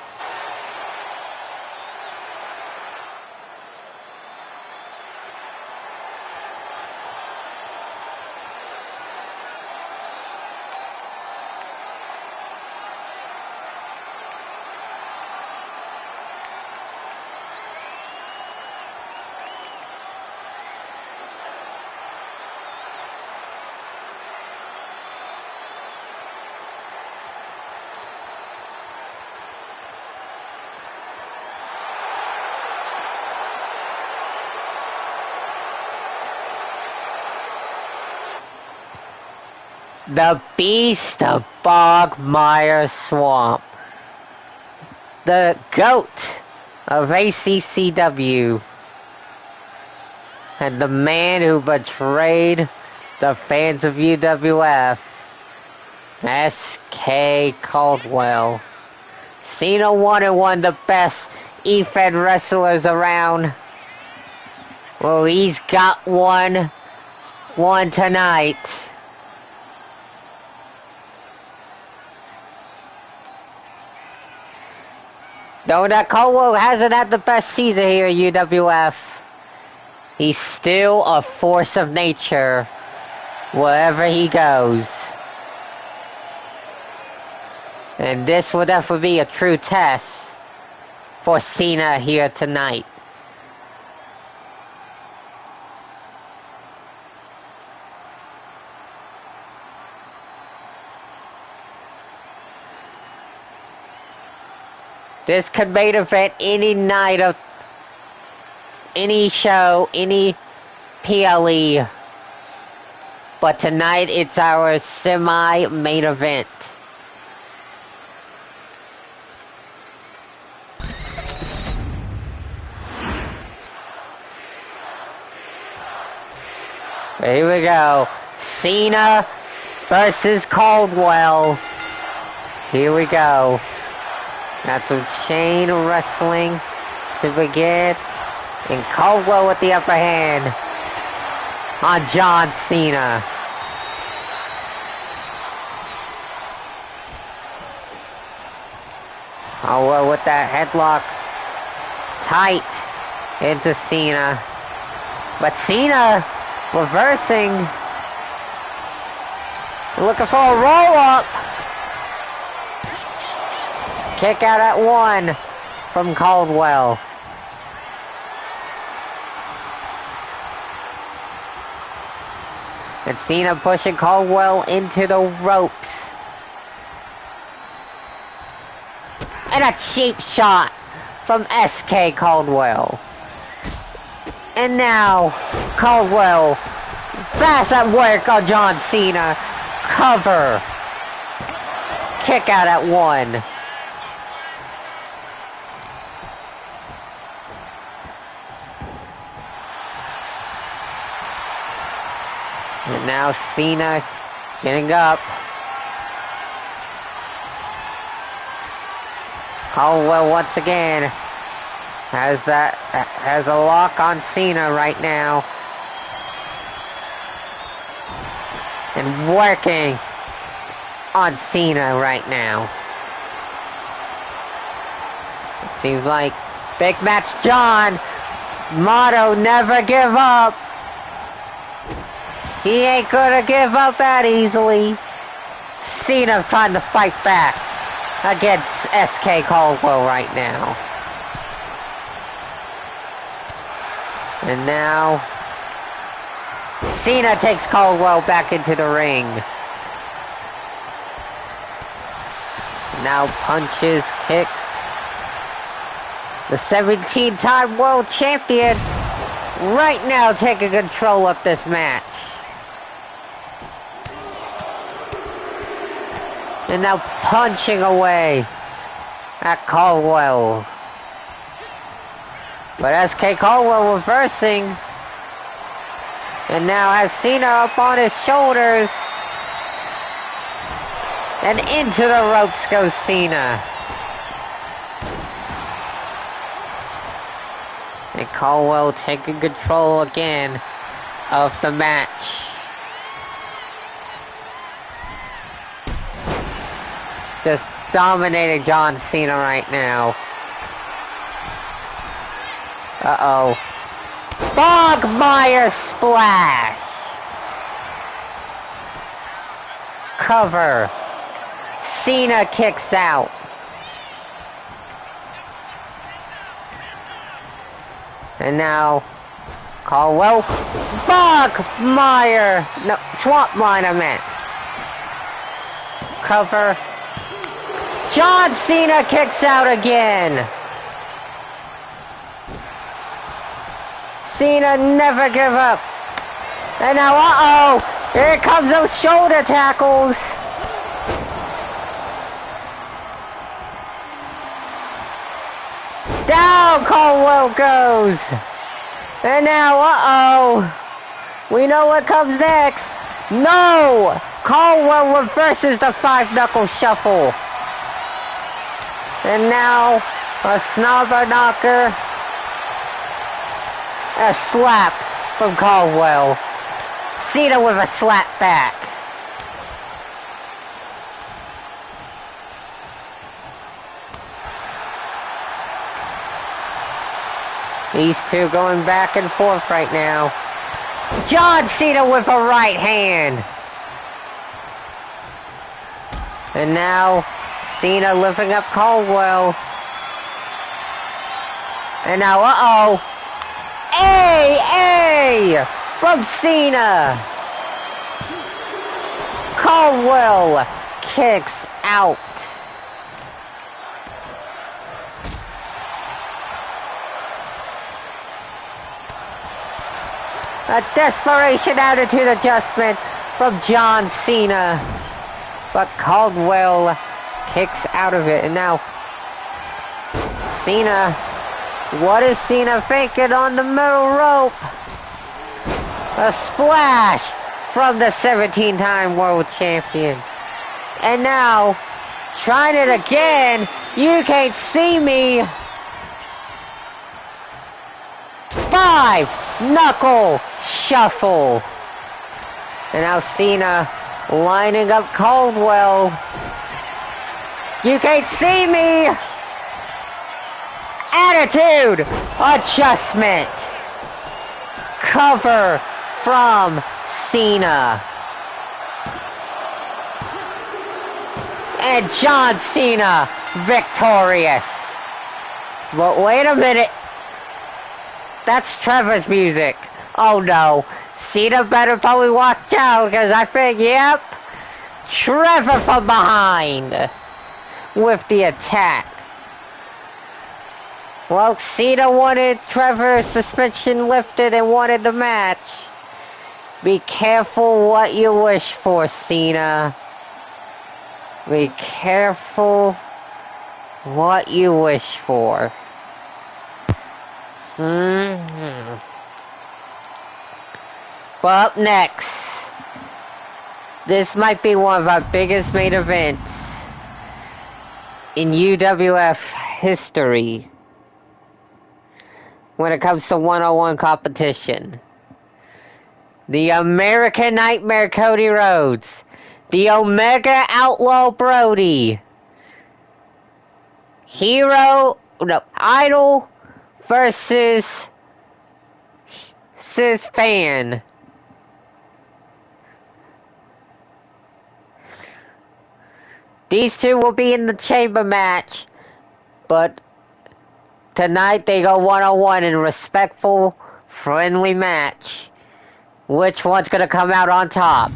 The Beast of Bogmire Swamp. The GOAT of ACCW. And the man who betrayed the fans of UWF, SK Caldwell. Cena wanted one of the best E-Fed wrestlers around. Well, he's got one tonight. Though that Caldwell hasn't had the best season here at UWF, he's still a force of nature wherever he goes. And this will definitely be a true test for Cena here tonight. This could main event any night of any show, any PLE. But tonight it's our semi-main event. Here we go. Cena versus Caldwell. Here we go. Got some chain wrestling to begin. And Caldwell with the upper hand on John Cena. Caldwell with that headlock tight into Cena. But Cena reversing. Looking for a roll-up. Kick out at one from Caldwell. And Cena pushing Caldwell into the ropes. And a cheap shot from SK Caldwell. And now Caldwell fast at work on John Cena. Cover. Kick out at one. And now Cena getting up. Caldwell once again has a lock on Cena right now. And working on Cena right now. It seems like Big Match John motto, never give up. He ain't gonna give up that easily. Cena trying to fight back against SK Caldwell right now. And now Cena takes Caldwell back into the ring. Now punches, kicks. The 17-time world champion right now taking control of this match. And now punching away at Caldwell. But SK Caldwell reversing. And now has Cena up on his shoulders. And into the ropes goes Cena. And Caldwell taking control again of the match. Just dominating John Cena right now. Uh-oh. Bogmeyer splash! Cover. Cena kicks out. And now Caldwell. Bogmeyer! No, Swamp Line I meant. Cover. John Cena kicks out again. Cena never give up. And now, uh-oh, here comes those shoulder tackles. Down Caldwell goes. And now, we know what comes next. No! Caldwell reverses the 5-knuckle shuffle. And now, a snobber knocker. A slap from Caldwell. Cena with a slap back. These two going back and forth right now. John Cena with a right hand. And now, Cena lifting up Caldwell. And now, A from Cena. Caldwell kicks out. A desperation attitude adjustment from John Cena. But Caldwell kicks out of it. And now, Cena. What is Cena thinking on the middle rope? A splash from the 17-time world champion. And now, trying it again. You can't see me. 5-knuckle shuffle. And now Cena lining up Caldwell. You can't see me. Attitude adjustment. Cover from Cena. And John Cena victorious. But wait a minute. That's Trevor's music. Oh no. Cena better probably watch out, because I think, yep, Trevor from behind with the attack. Well, Cena wanted Trevor's suspension lifted and wanted the match. Be careful what you wish for, Cena. Be careful what you wish for. Well, up next, this might be one of our biggest main events in UWF history when it comes to one-on-one competition. The American Nightmare Cody Rhodes, the Omega Outlaw Brodie, Idol versus Fan. These two will be in the chamber match, but tonight they go one-on-one in a respectful, friendly match. Which one's gonna come out on top?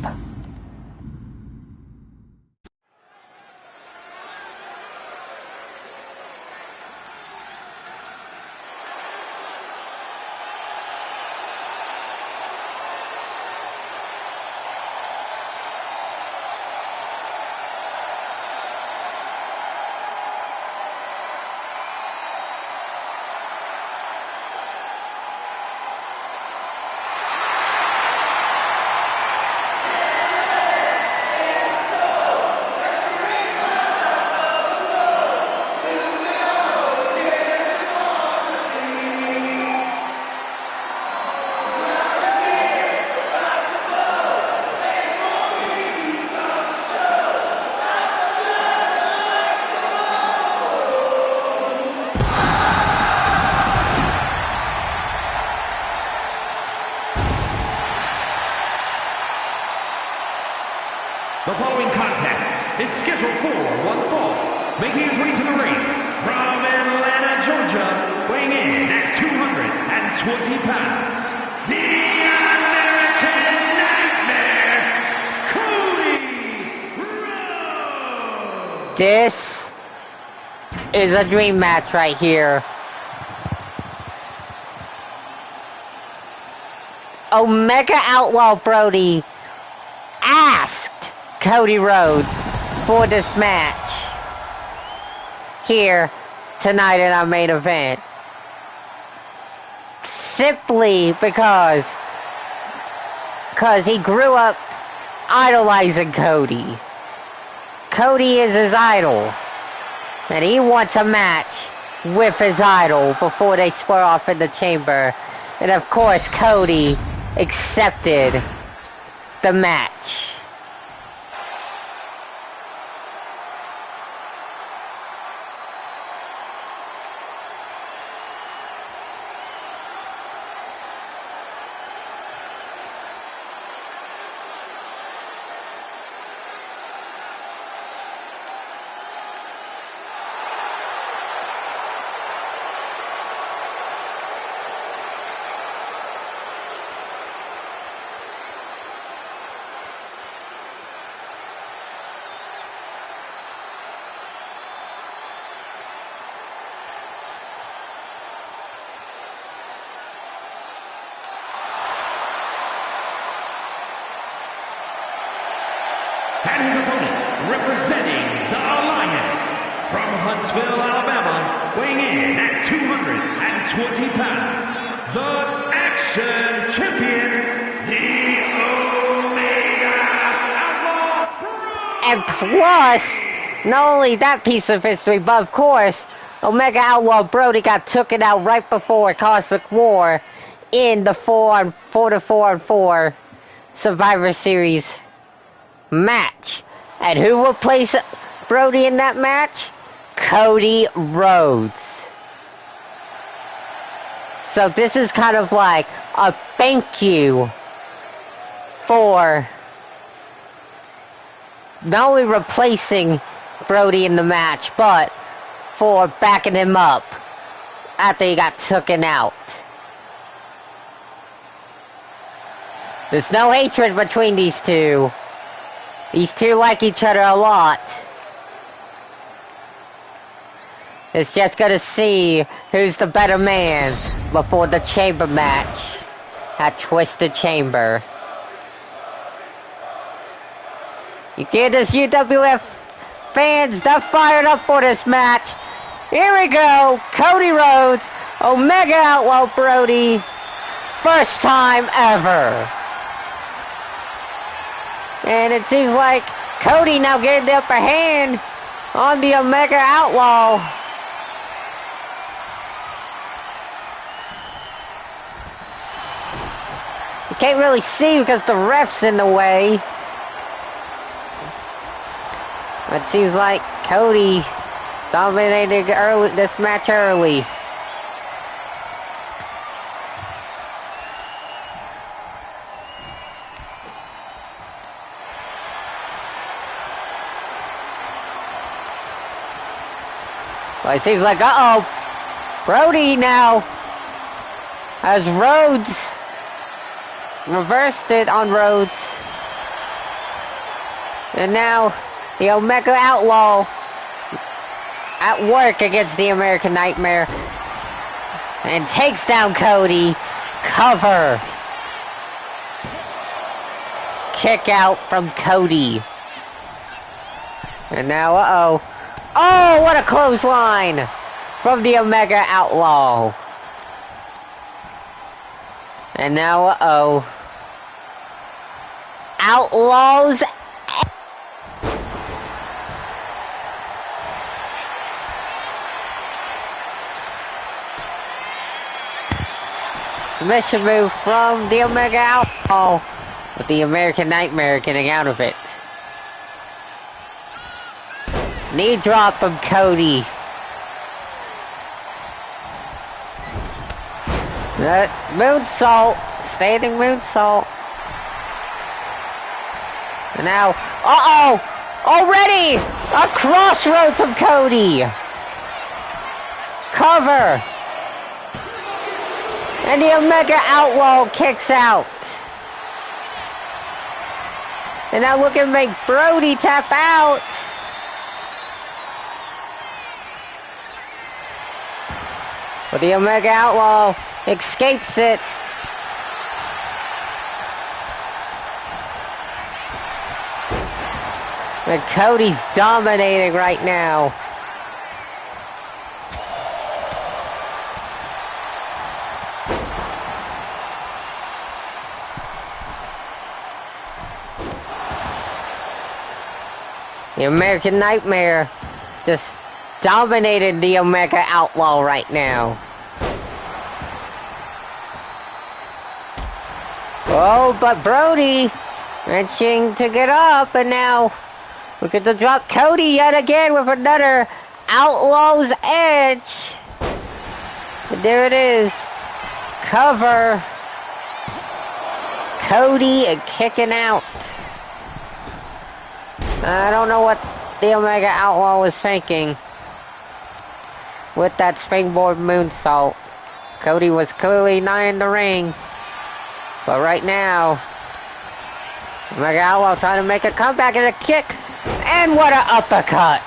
The following contest is scheduled for one fall, making his way to the ring from Atlanta, Georgia, weighing in at 220 pounds, the American Nightmare, Cody Rhodes. This is a dream match right here. Omega Outlaw Brodie asked Cody Rhodes for this match here tonight in our main event. simply because he grew up idolizing Cody. Cody is his idol, and he wants a match with his idol before they square off in the chamber. And of course, Cody accepted the match. And his opponent, representing the Alliance, from Huntsville, Alabama, weighing in at 220 pounds, the Action Champion, the Omega Outlaw. And plus, not only that piece of history, but of course, Omega Outlaw Brodie got taken out right before Cosmic War in the 4-4 Survivor Series match. And who will place Brodie in that match? Cody Rhodes. So this is kind of like a thank you for not only replacing Brodie in the match, but for backing him up after he got taken out. There's no hatred between these two. These two like each other a lot. It's just gonna see who's the better man before the chamber match at Twisted Chamber. You get this UWF fans, they're fired up for this match. Here we go, Cody Rhodes, Omega Outlaw Brodie, first time ever. And it seems like Cody now getting the upper hand on the Omega Outlaw. You can't really see because the ref's in the way. It seems like Cody dominated this match early. Well, it seems like, Brodie now has Rhodes. Reversed it on Rhodes. And now the Omega Outlaw at work against the American Nightmare. And takes down Cody. Cover. Kick out from Cody. And now, oh, what a clothesline from the Omega Outlaw. And now, Outlaws. Submission move from the Omega Outlaw, with the American Nightmare getting out of it. Knee drop from Cody. Moonsault. Standing moonsault. And now, already a crossroads from Cody. Cover. And the Omega Outlaw kicks out. And now look at make Brodie tap out. But the Omega Outlaw escapes it. But Cody's dominating right now. The American Nightmare just dominated the Omega Outlaw right now. Oh, but Brodie managing to get up, and now look at the drop. Cody yet again with another Outlaw's Edge. And there it is. Cover. Cody kicking out. I don't know what the Omega Outlaw was thinking with that springboard moonsault. Cody was clearly not in the ring. But right now, Omega Outlaw trying to make a comeback and a kick. And what an uppercut.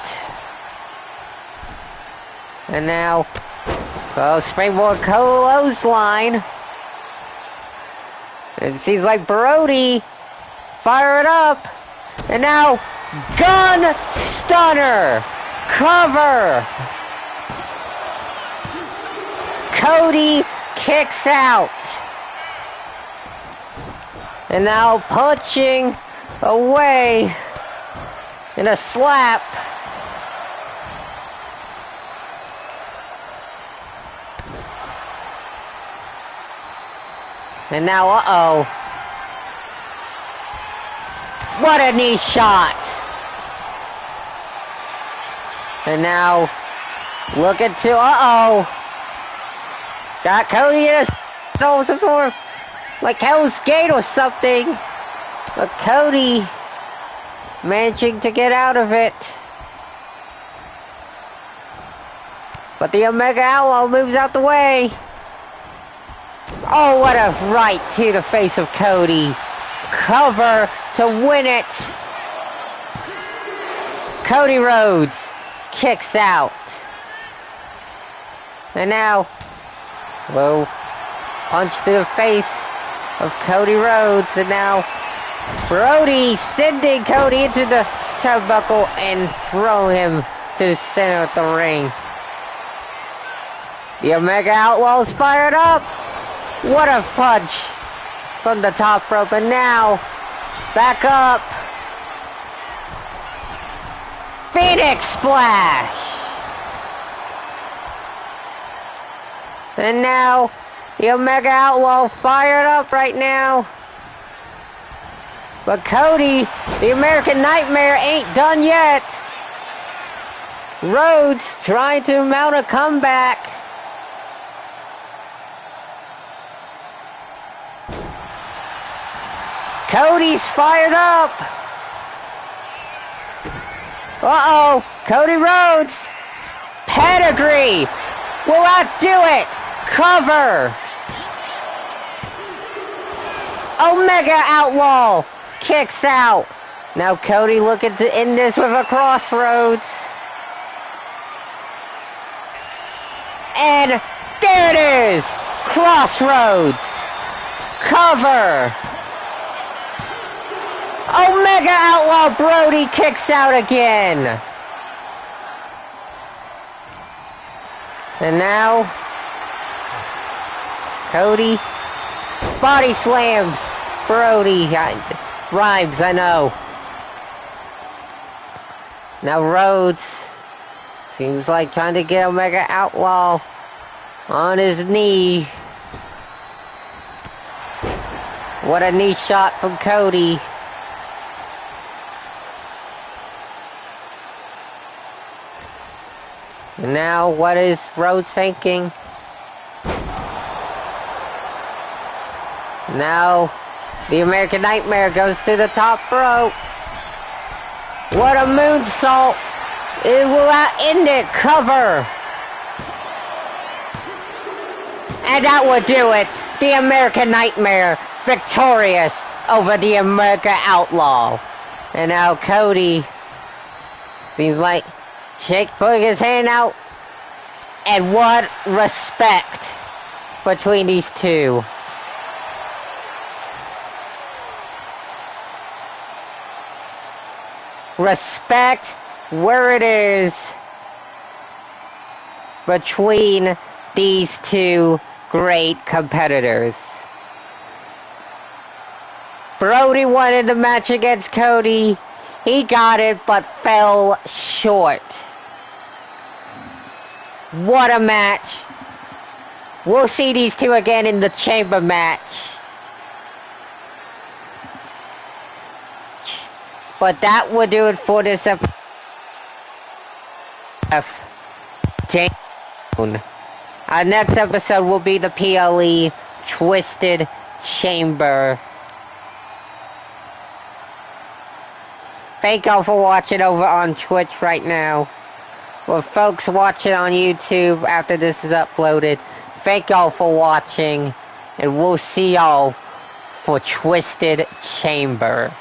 And now, springboard clothesline. It seems like Brodie fire it up. And now, gun stunner. Cover. Cody kicks out. And now punching away in a slap. And now, uh-oh. What a knee shot. And now, looking to, uh-oh. Got Cody in a like Hell's Gate or something. But Cody managing to get out of it. But the Omega Outlaw moves out the way. Oh, what a right to the face of Cody. Cover to win it. Cody Rhodes kicks out. And now, whoa, punch to the face of Cody Rhodes. And now, Brodie sending Cody into the turnbuckle and throwing him to the center of the ring. The Omega Outlaws fired up. What a punch from the top rope. And now, back up. Phoenix Splash. And now, the Omega Outlaw fired up right now. But Cody, the American Nightmare, ain't done yet. Rhodes trying to mount a comeback. Cody's fired up. Uh-oh. Cody Rhodes. Pedigree. Will outdo it. Cover. Omega Outlaw kicks out. Now Cody looking to end this with a crossroads. And there it is. Crossroads. Cover. Omega Outlaw Brodie kicks out again. And now, Cody body slams Brodie. Rhymes, I know. Now Rhodes seems like trying to get Omega Outlaw on his knee. What a knee shot from Cody. And now, what is Rhodes thinking? Now, the American Nightmare goes to the top rope. What a moonsault. It will end it. Cover. And that will do it. The American Nightmare victorious over the Omega Outlaw. And now Cody seems like putting his hand out. And what respect between these two. Respect where it is between these two great competitors. Brodie wanted the match against Cody. He got it, but fell short. What a match. We'll see these two again in the chamber match. But that will do it for this episode of Danger Zone. Our next episode will be the PLE Twisted Chamber. Thank y'all for watching over on Twitch right now. For folks watching on YouTube after this is uploaded, thank y'all for watching. And we'll see y'all for Twisted Chamber.